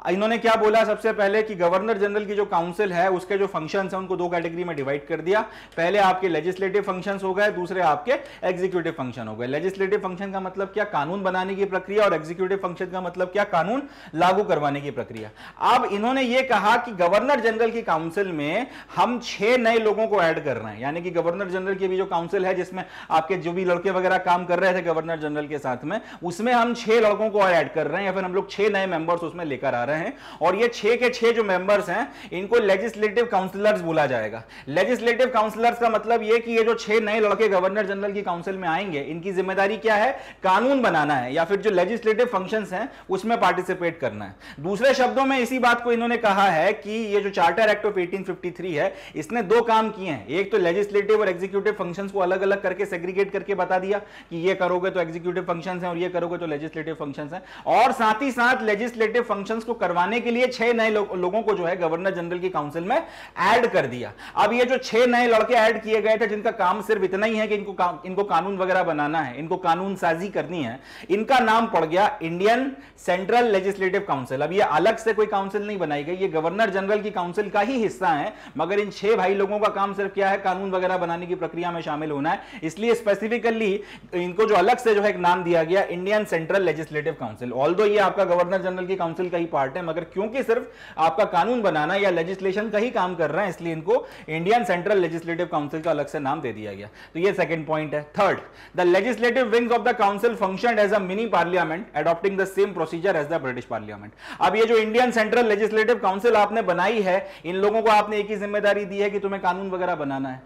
इन्होंने क्या बोला सबसे पहले कि गवर्नर जनरल की जो काउंसिल है उसके जो फंक्शंस हैं उनको दो कैटेगरी में डिवाइड कर दिया। पहले आपके लेजिस्लेटिव फंक्शंस हो गए, दूसरे आपके एग्जीक्यूटिव फंक्शन हो गए। लेजिस्लेटिव फंक्शन का मतलब क्या? कानून बनाने की प्रक्रिया। और एग्जीक्यूटिव फंक्शन का मतलब क्या? कानून लागू करवाने की प्रक्रिया। अब इन्होंने ये कहा कि गवर्नर जनरल की काउंसिल में हम 6 नए लोगों को ऐड कर रहे हैं, यानी कि गवर्नर जनरल की भी जो काउंसिल है जिसमें आपके जो भी लड़के वगैरह काम कर रहे थे गवर्नर जनरल के साथ में, उसमें हम 6 लड़कों को और ऐड कर रहे हैं या फिर हम लोग 6 नए मेंबर्स उसमें लेकर आ रहे हैं। और ये 6 के 6 जो मेंबर्स हैं इनको लेजिस्लेटिव काउंसिलर्स बोला जाएगा। लेजिस्लेटिव काउंसिलर्स का मतलब ये कि ये जो 6 नए लड़के गवर्नर जनरल की काउंसिल में आएंगे, इनकी जिम्मेदारी क्या है? कानून बनाना है या फिर जो लेजिस्लेटिव फंक्शंस हैं उसमें पार्टिसिपेट करना है। दूसरे शब्दों में इसी बात को इन्होंने कहा है कि ये जो चार्टर एक्ट ऑफ 1853 है, इसने 2 काम किए हैं। एक तो लेजिस्लेटिव और एग्जीक्यूटिव फंक्शंस को अलग अलग करके सेग्रीगेट करके बता दिया कि ये करोगे तो एग्जीक्यूटिव फंक्शंस हैं और ये करोगे तो लेजिस्लेटिव फंक्शंस हैं। और साथ ही साथ लेजिस्लेटिव फंक्शंस को करवाने के लिए 6 नए लोगों को जो है गवर्नर जनरल की काउंसिल में ऐड कर दिया। अब ये जो 6 नए लड़के ऐड किए गए थे जिनका काम सिर्फ इतना ही है कि इनको कानून वगैरह बनाना है, इनको कानून साजी करनी है, इनका नाम पड़ गया इंडियन सेंट्रल लेजिस्लेटिव काउंसिल। अब ये अलग से कोई काउंसिल नहीं बनाई गई, ये गवर्नर जनरल की काउंसिल का ही हिस्सा है, मगर इन 6 भाई लोगों का काम सिर्फ क्या है? कानून वगैरह बनाने की प्रक्रिया में शामिल होना है। इसलिए स्पेसिफिकली इनको जो अलग से जो है एक नाम दिया गया Indian central legislative council. Although ये आपका गवर्नर जनरल की काउंसिल का ही पार्ट है, मगर क्योंकि सिर्फ आपका कानून बनाना या लेजिस्लेशन का ही काम कर रहे हैं इसलिए इनको इंडियन सेंट्रल लेजिस्लेटिव काउंसिल का अलग से नाम दे दिया गया। तो ये सेकंड पॉइंट है। Third, the legislative wings of the council functioned as a mini parliament adopting the same procedure as the British parliament. अब ये जो इंडियन सेंट्रल लेजिस्लेटिव काउंसिल आपने बनाई है, इन लोगों को आपने एक ही जिम्मेदारी दी है कि तुम्हें कानून वगैरह बनाना है।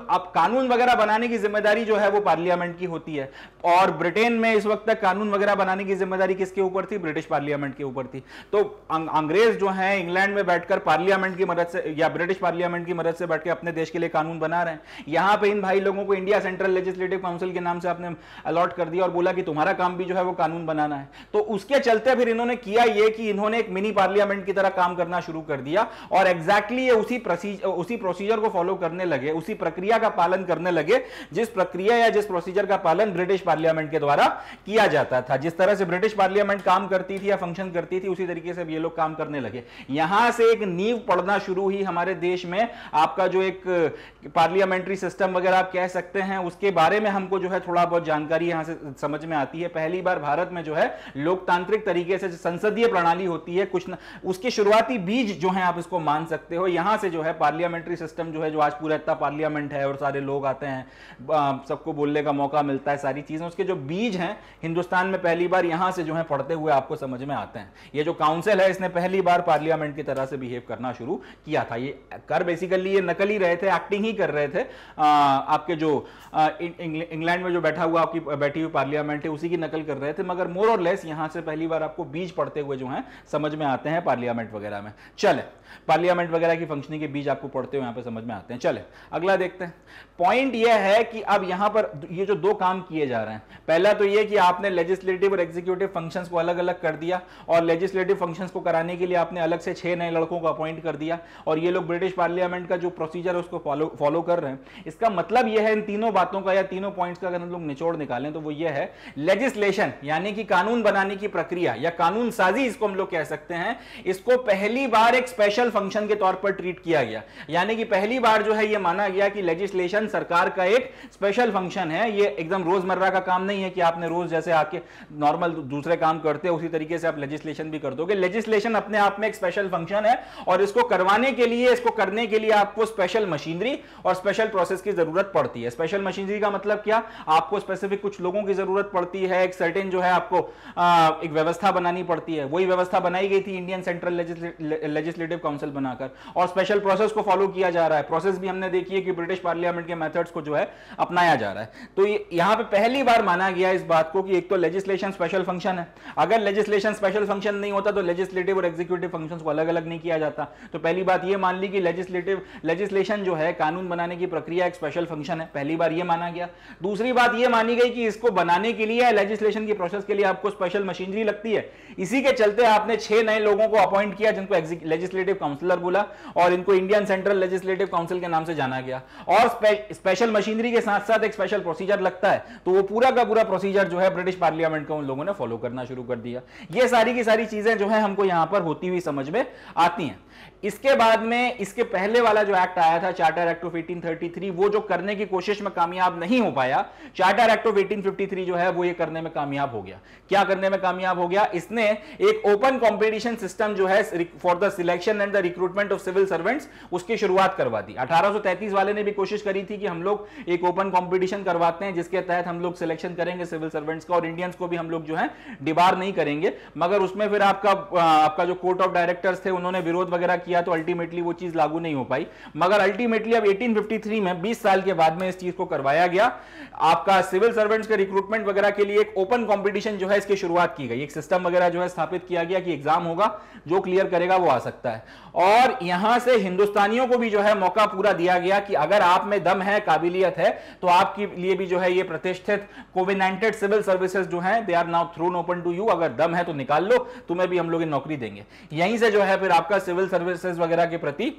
अब कानून वगैरह बनाने की जिम्मेदारी जो है वो पार्लियामेंट की होती है। और ब्रिटेन में इस वक्त तक कानून वगैरह बनाने की जिम्मेदारी किसके ऊपर थी? ब्रिटिश पार्लियामेंट के ऊपर थी। तो अंग्रेज जो है इंग्लैंड में बैठकर पार्लियामेंट की मदद से या ब्रिटिश पार्लियामेंट की मदद से बैठकर अपने देश के लिए कानून बना रहे हैं। यहां पे इन भाई लोगों को इंडिया सेंट्रल लेजिस्लेटिव काउंसिल के नाम से आपने अलॉट कर दिया और बोला कि तुम्हारा काम भी जो है वो कानून बनाना है। तो उसके चलते फिर इन्होंने किया ये कि इन्होंने एक मिनी पार्लियामेंट की तरह काम करना शुरू कर दिया और एग्जैक्टली उसी प्रोसीजर को फॉलो करने लगे, उसी प्रक्रिया का पालन करने लगे जिस प्रक्रिया या जिस प्रोसीजर का पालन ब्रिटिश पार्लियामेंट के द्वारा किया जाता था। जिस तरह से ब्रिटिश पार्लियामेंट काम करती थी या फंक्शन करती थी उसी तरीके से ये लोग काम करने लगे। यहां से एक नींव पड़ना शुरू हुई हमारे देश में। आपका जो एक पार्लियामेंट्री सिस्टम वगैरह आप कह सकते हैं, उसके बारे में हमको जो है थोड़ा बहुत जानकारी यहां से समझ में आती है। पहली बार भारत में जो है लोकतांत्रिक तरीके से संसदीय प्रणाली होती है, कुछ न, उसके शुरुआती बीज जो है आप इसको मान सकते हो। यहां से जो है पार्लियामेंट्री सिस्टम जो है, जो आज पूरा इतना पार्लियामेंट है और सारे लोग आते हैं, सबको बोलने का मौका मिलता है, सारी चीजें, उसके जो बीज हैं हिंदुस्तान में पहली बार यहां से जो है पढ़ते हुए आपको समझ में आते हैं। ये जो काउंसिल है इसने पहली बार पार्लियामेंट की तरह से बिहेव करना शुरू किया था। ये कर बेसिकली ये नकल ही रहे थे, एक्टिंग ही कर रहे थे। आपके जो इंग्लैंड में जो बैठा हुआ की बैठी हुई पार्लियामेंट है उसी की नकल कर रहे थे, मगर मोर और लेस यहां से पहली बार आपको बीज पढ़ते हुए जो है समझ में आते हैं पार्लियामेंट वगैरह में। चले, पार्लियामेंट वगैरह की फंक्शनिंग के बीज आपको पढ़ते हुए यहां पे समझ में आते हैं। चले अगला देखते हैं। पॉइंट यह है कि अब यहां पर ये जो दो काम किए जा रहे हैं, पहला तो यह कि आपने लेजिस्लेटिव और एग्जीक्यूटिव फंक्शंस को अलग अलग कर दिया, और लेजिस्लेटिव फंक्शंस को कराने के लिए आपने अलग से 6 नए लड़कों को अपॉइंट कर दिया, और ये लोग ब्रिटिश पार्लियामेंट का जो प्रोसीजर है उसको फॉलो कर रहे हैं। इसका मतलब यह है इन तीनों बातों का या तीनों पॉइंट्स का अगर हम लोग निचोड़ निकालें तो वो ये है, लेजिस्लेशन यानी कि कानून बनाने की प्रक्रिया या कानून साजी इसको हम लोग कह सकते हैं, इसको पहली बार एक स्पेशल फंक्शन के तौर पर ट्रीट किया गया। यानी कि पहली बार जो है ये माना गया कि लेजिस्लेशन सरकार का एक स्पेशल फंक्शन है, ये एकदम रोजमर्रा का काम नहीं है कि आपने रोज जैसे आके नॉर्मल दूसरे काम करते हो उसी तरीके से आप लेजिस्लेशन भी कर दोगे। लेजिस्लेशन अपने आप में एक स्पेशल फंक्शन है, और इसको करवाने के लिए, इसको करने के लिए आपको स्पेशल मशीनरी और स्पेशल प्रोसेस की जरूरत पड़ती है। स्पेशल मशीनरी का मतलब क्या, आपको स्पेसिफिक कुछ लोगों की जरूरत पड़ती है, एक सर्टेन जो है आपको एक व्यवस्था बनानी पड़ती है। वही व्यवस्था बनाई गई थी इंडियन सेंट्रल लेजिस्लेटिव काउंसिल बनाकर, और स्पेशल प्रोसेस को फॉलो किया जा रहा है। प्रोसेस भी हमने देखी है कि ब्रिटिश पार्लियामेंट के मेथड्स को जो है अपनाया जा रहा है। तो यहां पे पहली बार माना गया इस बात को कि एक तो लेजिस्लेशन स्पेशल फंक्शन है, अगर लेजिस्लेशन स्पेशल फंक्शन नहीं होता तो लेजिस्लेटिव और एग्जीक्यूटिव फंक्शंस को अलग अलग नहीं किया जाता। तो पहली बात यह मान ली कि लेजिस्लेशन जो है कानून बनाने की प्रक्रिया एक स्पेशल फंक्शन है, पहली बार यह माना गया। दूसरी बात यह मानी गई कि इसको बनाने के लिए, लेजिस्लेशन की प्रोसेस के लिए आपको स्पेशल मशीनरी लगती है। इसी के चलते आपने 6 नए लोगों को अपॉइंट किया जिनको लेजिस्लेटिव काउंसिलर बोला, और इनको इंडियन सेंट्रल लेजिस्लेटिव काउंसिल के नाम से जाना गया। और स्पेशल मशीनरी के साथ साथ एक स्पेशल प्रोसीजर लगता है, तो वो पूरा का पूरा प्रोसीजर जो है ब्रिटिश पार्लियामेंट का उन लोगों ने फॉलो करना शुरू कर दिया। ये सारी की सारी चीजें जो है हमको यहां पर होती हुई समझ में आती हैं। इसके बाद में इसके पहले वाला जो एक्ट आया था, चार्टर एक्ट ऑफ 1833, वो जो करने की कोशिश में कामयाब नहीं हो पाया। चार्टर एक्ट ऑफ 1853 जो है वो ये करने में कामयाब हो गया। क्या करने में कामयाब हो गया, इसने एक ओपन कंपटीशन सिस्टम जो है for the selection and the recruitment of civil servants, उसकी शुरुआत करवा दी। 1833 वाले ने भी कोशिश करी थी कि हम लोग एक ओपन कंपटीशन करवाते हैं जिसके तहत हम लोग सिलेक्शन करेंगे सिविल सर्वेंट्स का, और इंडियंस को भी हम लोग जो है डिबार नहीं करेंगे। मगर उसमें फिर आपका जो कोर्ट ऑफ डायरेक्टर्स थे उन्होंने विरोध वगैरह किया, तो अल्टीमेटली वो चीज लागू नहीं हो पाई। मगर अल्टीमेटली अब 1853 में 20 साल के बाद में इस चीज को करवाया गया। आपका सिविल सर्वेंट्स के रिक्रूटमेंट वगैरह के लिए एक ओपन कंपटीशन जो है इसकी शुरुआत की गई, एक सिस्टम वगैरह जो है स्थापित किया गया कि एग्जाम होगा, जो क्लियर करेगा वो आ सकता है। और यहां से हिंदुस्तानियों को भी जो है मौका पूरा दिया गया कि अगर आप में दम है, काबिलियत है, तो आपके लिए भी जो है ये प्रतिष्ठित कोविनेंटेड सिविल सर्विसेज जो है they are now thrown open to you. अगर दम है तो निकाल लो, तुम्हें भी हम लोग नौकरी देंगे। यहीं से जो है फिर आपका सिविल सर्विसेज वगैरह के प्रति,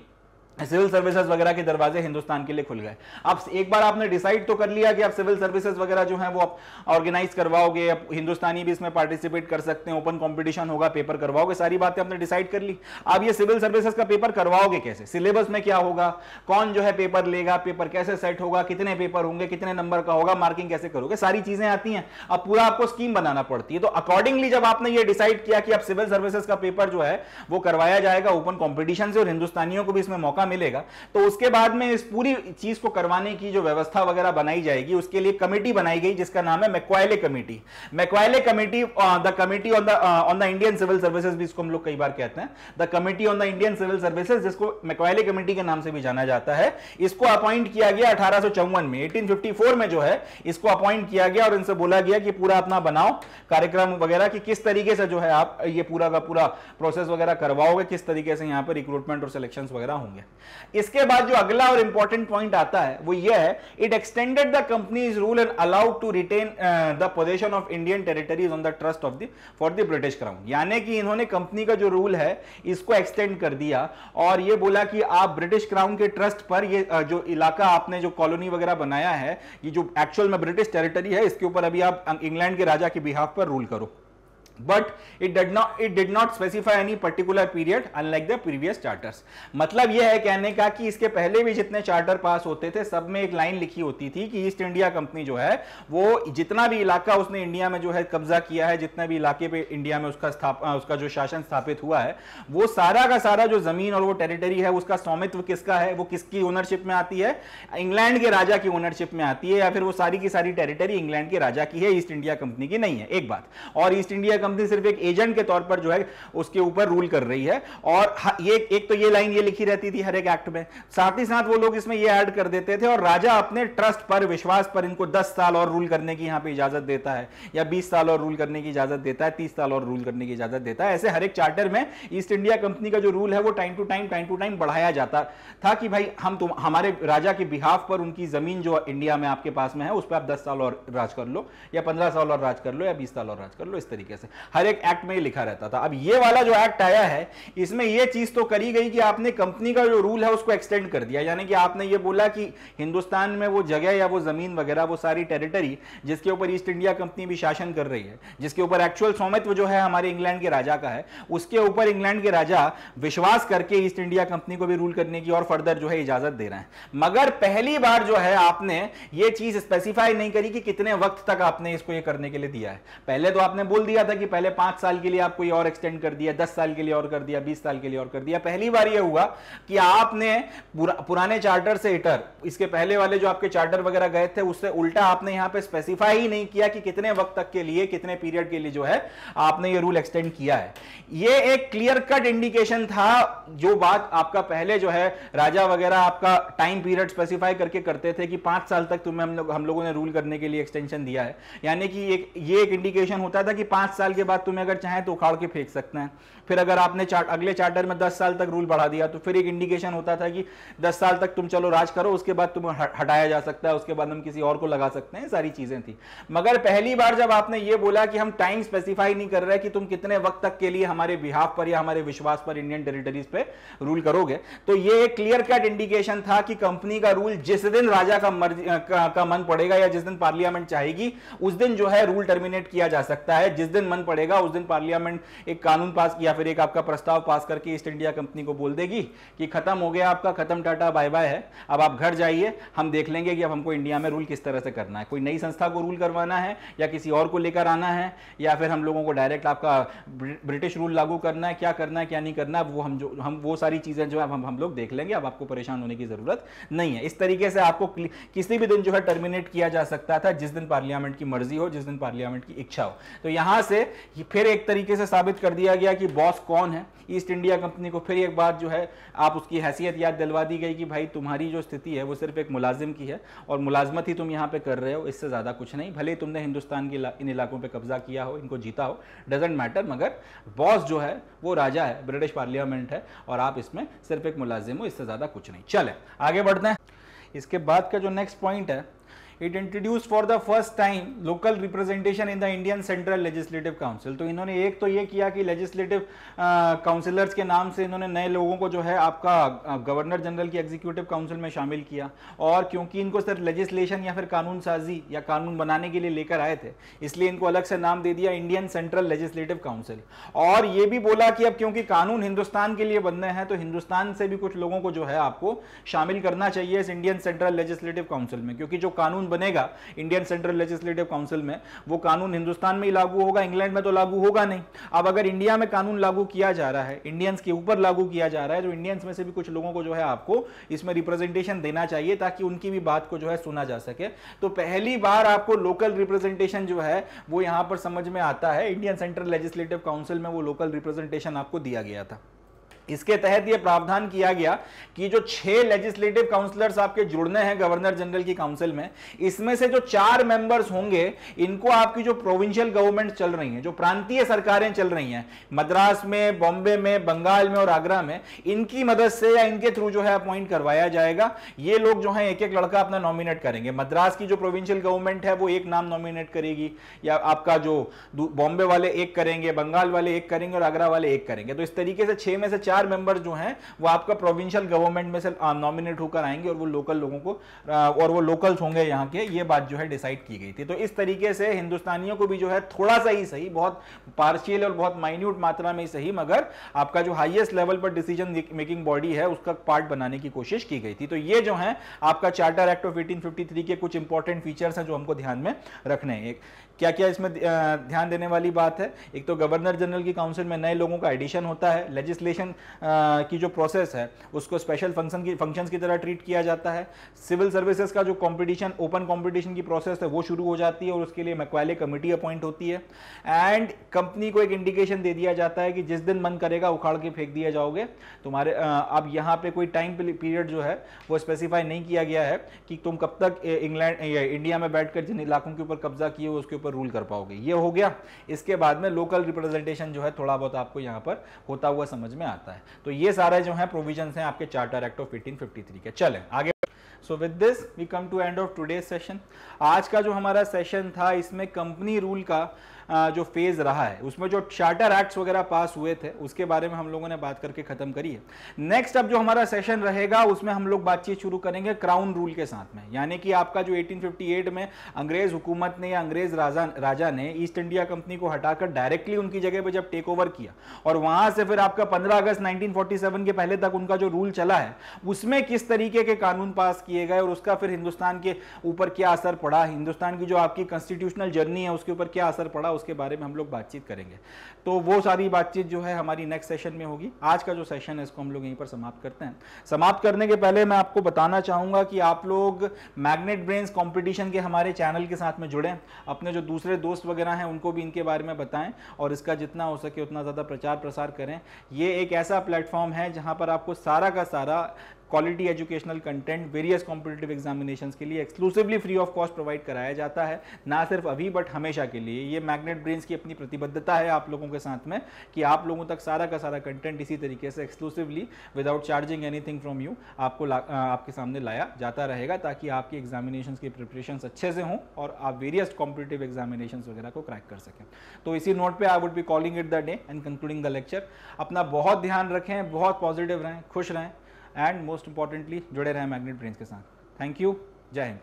सिविल सर्विसेज वगैरह के दरवाजे हिंदुस्तान के लिए खुल गए। अब एक बार आपने डिसाइड तो कर लिया कि आप सिविल सर्विसेज वगैरह जो है वो आप ऑर्गेनाइज करवाओगे, अब हिंदुस्तानी भी इसमें पार्टिसिपेट कर सकते हैं, ओपन कंपटीशन होगा, पेपर करवाओगे, सारी बातें आपने डिसाइड कर ली। अब ये सिविल सर्विसेज का पेपर करवाओगे कैसे, सिलेबस में क्या होगा, कौन जो है पेपर लेगा, पेपर कैसे सेट होगा, कितने पेपर होंगे, कितने नंबर का होगा, मार्किंग कैसे करोगे, सारी चीजें आती हैं। अब पूरा आपको स्कीम बनाना पड़ती है। तो अकॉर्डिंगली जब आपने ये डिसाइड किया कि अब सिविल सर्विसेज का पेपर जो है वो करवाया जाएगा ओपन कॉम्पिटिशन से और हिंदुस्तानियों को भी इसमें मौका मिलेगा, तो उसके बाद में इस पूरी चीज को करवाने की जो व्यवस्था वगैरह बनाई जाएगी, उसके लिए कमेटी बनाई गई जिसका नाम है Macaulay committee. Macaulay committee, the committee on the Indian civil services भी इसको हम लोग कई बार कहते हैं, the committee on the Indian civil services, जिसको मैक्वाइले कमेटी के नाम से भी जाना जाता है। इसको अपॉइंट किया गया 1854 में, 1854 में जो है इसको अपॉइंट किया गया और इनसे बोला गया कि पूरा अपना बनाओ कार्यक्रम वगैरह कि किस तरीके से जो है आप ये पूरा का पूरा प्रोसेस वगैरह करवाओगे, किस तरीके से यहां पर रिक्रूटमेंट और सिलेक्शंस वगैरह होंगे। इसके बाद जो अगला और इंपॉर्टेंट पॉइंट आता है वो ये है, it extended the company's rule and allowed to retain the position of Indian territories on the trust of the for the British crown. यानी कि इन्होंने कंपनी का जो रूल है इसको एक्सटेंड कर दिया और ये बोला कि आप ब्रिटिश क्राउन के ट्रस्ट पर ये जो इलाका आपने जो कॉलोनी वगैरह बनाया है, ये जो एक्चुअल में ब्रिटिश टेरिटरी है, इसके ऊपर अभी आप इंग्लैंड के राजा के बिहाफ पर रूल करो। But it did not specify any particular period unlike the previous charters। मतलब यह है कहने का कि इसके पहले भी जितने चार्टर पास होते थे सब में एक लाइन लिखी होती थी कि ईस्ट इंडिया कंपनी जो है वो जितना भी इलाका उसने इंडिया में जो है कब्जा किया है, जितना भी इलाके पे इंडिया में उसका जो शासन स्थापित हुआ है, वो सारा का सारा जो जमीन और वो टेरिटरी है उसका स्वामित्व किसका है, वो किसकी ओनरशिप में आती है, इंग्लैंड के राजा की ओनरशिप में आती है, या फिर वो सारी की सारी टेरिटरी इंग्लैंड के राजा की है, ईस्ट इंडिया कंपनी की नहीं है। एक बात। और ईस्ट इंडिया कंपनी सिर्फ एक एजेंट के तौर पर जो है उसके ऊपर रूल कर रही है। और ये एक तो ये लाइन ये लिखी रहती थी हर एक एक्ट में, साथ ही साथ वो लोग इसमें ये ऐड कर देते थे और राजा अपने ट्रस्ट पर, विश्वास पर इनको 10 साल और रूल करने की यहां पे इजाजत देता है, या 20 साल और रूल करने की इजाजत देता है, 30 साल और रूल करने की इजाजत देता है। ऐसे हर एक चार्टर में ईस्ट इंडिया कंपनी का जो रूल है वो टाइम टू टाइम बढ़ाया जाता था कि भाई हमारे राजा के बिहाफ पर उनकी जमीन जो इंडिया में आपके पास में है उस पर आप 10 साल और राज कर लो, या 15 साल और राज कर लो, या 20 साल और राज कर लो। इस तरीके से हर एक एक्ट में ये लिखा रहता था। अब ये वाला जो एक्ट आया है इसमें ये चीज तो करी गई कि आपने कंपनी का जो रूल है उसको एक्सटेंड कर दिया, यानी कि आपने ये बोला कि हिंदुस्तान में वो जगह या वो जमीन वगैरह, वो सारी टेरिटरी जिसके ऊपर ईस्ट इंडिया कंपनी भी शासन कर रही है, जिसके ऊपर एक्चुअल स्वामित्व जो है हमारे इंग्लैंड के राजा का है, उसके ऊपर इंग्लैंड के राजा विश्वास करके ईस्ट इंडिया कंपनी को भी रूल करने की और फर्दर जो है इजाजत दे रहे हैं। मगर पहली बार जो है आपने ये चीज स्पेसिफाई नहीं करी कि कितने वक्त तक आपने इसको ये करने के लिए दिया है। पहले तो आपने बोल दिया था कि पहले 5 साल के लिए आपको ये और एक्सटेंड कर दिया, 10 साल के लिए और कर दिया, 20 साल के लिए और कर दिया। पहली बार ये हुआ कि आपने पुराने चार्टर से इटर, इसके पहले वाले जो आपके चार्टर वगैरह गए थे उससे उल्टा आपने यहां पे स्पेसिफाई ही नहीं किया कि कितने वक्त तक के लिए, कितने पीरियड के लिए जो है आपने ये रूल एक्सटेंड किया है। ये एक क्लियर कट इंडिकेशन था, जो बात आपका पहले जो है राजा वगैरह आपका टाइम पीरियड स्पेसिफाई करके करते थे कि 5 साल तक तुम्हें हम लोगों ने रूल करने के लिए एक्सटेंशन दिया है, यानी कि ये एक इंडिकेशन होता था कि 5 साल के बाद तुम्हें अगर चाहे तो उखाड़ के फेंक सकते हैं। फिर अगर आपने अगले चार्टर में 10 साल तक रूल बढ़ा दिया तो फिर एक इंडिकेशन होता था कि 10 साल तक तुम चलो राज करो, उसके बाद तुम्हें हटाया जा सकता है, उसके बाद हम किसी और को लगा सकते हैं, सारी चीजें थी। मगर पहली बार जब आपने ये बोला कि हम टाइम स्पेसिफाई नहीं कर रहे कि तुम कितने वक्त तक के लिए हमारे बिहाफ पर या हमारे विश्वास पर इंडियन टेरिटरीज पे रूल करोगे, तो ये एक क्लियर कट इंडिकेशन था कि कंपनी का रूल जिस दिन राजा का मन पड़ेगा या जिस दिन पार्लियामेंट चाहेगी उस दिन जो है रूल टर्मिनेट किया जा सकता है। जिस दिन मन पड़ेगा उस दिन पार्लियामेंट एक कानून पास या फिर एक आपका प्रस्ताव पास करके ईस्ट इंडिया कंपनी को बोल देगी कि खत्म हो गया आपका, खत्म टाटा बाय बाय है, अब आप घर जाइए, हम देख लेंगे कि अब हमको इंडिया में रूल किस तरह से करना है। कोई नई संस्था को रूल करवाना है या किसी और को लेकर आना है, या फिर हम लोगों को डायरेक्ट आपका ब्रिटिश रूल लागू करना है, क्या करना है क्या नहीं करना है, वो हम वो सारी चीजें जो है हम लोग देख लेंगे, अब आपको परेशान होने की जरूरत नहीं है। इस तरीके से आपको किसी भी दिन जो है टर्मिनेट किया जा सकता था, जिस दिन पार्लियामेंट की मर्जी हो, जिस दिन पार्लियामेंट की इच्छा हो। तो यहां से फिर एक तरीके से साबित कर दिया गया कि बॉस कौन है ईस्ट इंडिया कंपनी को। फिर एक बार जो है आप उसकी हैसियत याद दिलवा दी गई कि भाई तुम्हारी जो स्थिति है वो सिर्फ एक मुलाजिम की है और मुलाजमत ही तुम यहां पे कर रहे हो, इससे ज्यादा कुछ नहीं। भले तुमने हिंदुस्तान के इन इलाकों पे कब्जा किया हो, इनको जीता हो, डजेंट मैटर, मगर बॉस जो है वो राजा है, ब्रिटिश पार्लियामेंट है और आप इसमें सिर्फ एक मुलाजिम हो, इससे ज्यादा कुछ नहीं। चले आगे बढ़ते हैं। इसके बाद का जो नेक्स्ट पॉइंट है, it introduce for the first time local representation in the Indian central legislative council. तो इन्होंने एक तो ये किया कि लेजिस्लेटिव काउंसिलर्स के नाम से इन्होंने नए लोगों को जो है आपका गवर्नर जनरल की एग्जीक्यूटिव काउंसिल में शामिल किया, और क्योंकि इनको सिर्फ लेजिस्लेशन या फिर कानून साजी या कानून बनाने के लिए लेकर आए थे, इसलिए इनको अलग से नाम दे दिया इंडियन सेंट्रल लेजिस्लेटिव काउंसिल। और ये भी बोला कि अब क्योंकि कानून हिंदुस्तान के लिए बनने हैं तो हिंदुस्तान से भी कुछ लोगों को जो है आपको शामिल करना चाहिए इस इंडियन सेंट्रल लेजिस्लेटिव काउंसिल में, क्योंकि जो कानून बनेगा इंडियन सेंट्रल लेजिस्लेटिव काउंसिल में वो कानून हिंदुस्तान में ही लागू होगा, इंग्लैंड में तो लागू होगा नहीं। अब अगर इंडिया में कानून लागू किया जा रहा है, इंडियंस के ऊपर लागू किया जा रहा है, तो इंडियंस में से भी कुछ लोगों को जो है आपको इसमें रिप्रेजेंटेशन देना चाहिए ताकि उनकी भी बात को जो है सुना जा सके। तो पहली बार आपको लोकल रिप्रेजेंटेशन जो है वो यहां पर समझ में आता है, इंडियन सेंट्रल लेजिस्लेटिव काउंसिल में वो लोकल रिप्रेजेंटेशन आपको दिया गया था। इसके तहत यह प्रावधान किया गया कि जो 6 लेजिस्लेटिव काउंसलर्स आपके जुड़ने हैं गवर्नर जनरल की काउंसिल में, इसमें से जो 4 मेंबर्स होंगे इनको आपकी जो प्रोविंशियल गवर्नमेंट चल रही हैं, जो प्रांतीय सरकारें चल रही हैं मद्रास में, बॉम्बे में, बंगाल में और आगरा में, इनकी मदद से या इनके थ्रू जो है अपॉइंट करवाया जाएगा। ये लोग जो है एक एक लड़का अपना नॉमिनेट करेंगे। मद्रास की जो प्रोविंशियल गवर्नमेंट है वो एक नाम नॉमिनेट करेगी, या आपका जो बॉम्बे वाले एक करेंगे, बंगाल वाले एक करेंगे और आगरा वाले एक करेंगे। तो इस तरीके से 6 में से 4 मेंबर जो हैं वो आपका प्रोविंशियल गवर्नमेंट में से नॉमिनेट होकर आएंगे और वो लोकल लोगों को और वो लोकल्स होंगे यहाँ के, ये बात जो है डिसाइड की गई थी। तो इस तरीके से हिंदुस्तानियों को भी जो है थोड़ा सा ही सही, बहुत पार्शियल और बहुत माइन्यूट मात्रा में ही सही, मगर आपका जो हाईएस्ट लेवल पर डिसीजन मेकिंग बॉडी है उसका पार्ट बनाने की कोशिश की गई थी। तो ये जो है आपका चार्टर एक्ट ऑफ 1853 के कुछ इंपॉर्टेंट फीचर्स हैं जो हमको ध्यान में रखने हैं। क्या क्या इसमें ध्यान देने वाली बात है, एक तो गवर्नर जनरल की काउंसिल में नए लोगों का एडिशन होता है, लेजिस्लेशन की जो प्रोसेस है उसको स्पेशल फंक्शंस की तरह ट्रीट किया जाता है, सिविल सर्विसेज का जो कंपटीशन ओपन कंपटीशन की प्रोसेस है वो शुरू हो जाती है और उसके लिए मैक्वाले कमेटी अपॉइंट होती है, एंड कंपनी को एक इंडिकेशन दे दिया जाता है कि जिस दिन मन करेगा उखाड़ के फेंक दिया जाओगे तुम्हारे। अब यहाँ पे कोई टाइम पीरियड जो है वो स्पेसिफाई नहीं किया गया है कि तुम कब तक इंग्लैंड या इंडिया में बैठकर जिन इलाकों के ऊपर कब्जा किए हो उसके ऊपर रूल कर पाओगे। ये हो गया। इसके बाद में लोकल रिप्रेजेंटेशन जो है थोड़ा बहुत आपको यहाँ पर होता हुआ समझ में आता है। तो ये सारे जो है प्रोविजंस हैं आपके चार्टर एक्ट ऑफ 1853 के। चलें आगे। So with this we come to end of today session. आज का जो हमारा सेशन था इसमें कंपनी रूल का जो फेज रहा है उसमें जो चार्टर एक्ट्स वगैरह पास हुए थे उसके बारे में हम लोगों ने बात करके खत्म करी है। नेक्स्ट अब जो हमारा सेशन रहेगा उसमें हम लोग बातचीत शुरू करेंगे क्राउन रूल के साथ में, यानी कि आपका जो 1858 में अंग्रेज हुकूमत ने या अंग्रेज राजा ने ईस्ट इंडिया कंपनी को हटाकर डायरेक्टली उनकी जगह पर जब टेक ओवर किया और वहां से फिर आपका 15 अगस्त 1947 के पहले तक उनका जो रूल चला है उसमें किस तरीके के कानून पास किए गए और उसका फिर हिंदुस्तान के ऊपर क्या असर पड़ा, हिंदुस्तान की जो आपकी कॉन्स्टिट्यूशनल जर्नी है उसके ऊपर क्या असर पड़ा, उसके बारे में हम लोग बातचीत करेंगे। तो वो सारी बातचीत जो है हमारी नेक्स्ट सेशन में होगी। आज का जो सेशन है इसको हम लोग यहीं पर समाप्त करते हैं। समाप्त करने के पहले मैं आपको बताना चाहूंगा कि आप लोग मैग्नेट ब्रेन्स कंपटीशन के हमारे चैनल के साथ में जुड़ें, अपने जो दूसरे दोस्त वगैरह हैं उनको भी इनके बारे में बताएं और इसका जितना हो सके उतना ज़्यादा प्रचार प्रसार करें। ये एक ऐसा प्लेटफॉर्म है जहां पर आपको सारा का सारा quality educational content various competitive examinations के लिए exclusively free of cost provide कराया जाता है, ना सिर्फ अभी बट हमेशा के लिए। ये मैग्नेट ब्रेन्स की अपनी प्रतिबद्धता है आप लोगों के साथ में कि आप लोगों तक सारा का सारा कंटेंट इसी तरीके से exclusively without charging anything from you आपको आपके सामने लाया जाता रहेगा ताकि आपकी एग्जामिनेशंस की प्रिपरेशंस अच्छे से हों और आप वेरियस कॉम्पिटिटिव एग्जामिनेशंस वगैरह को क्रैक कर सकें। तो इसी नोट पर I would be calling it the day and concluding the lecture. अपना बहुत ध्यान रखें, बहुत पॉजिटिव रहें, खुश रहें एंड मोस्ट इंपॉर्टेंटली जुड़े रहें मैग्नेट ब्रेन्स के साथ। Thank you. जय हिंद।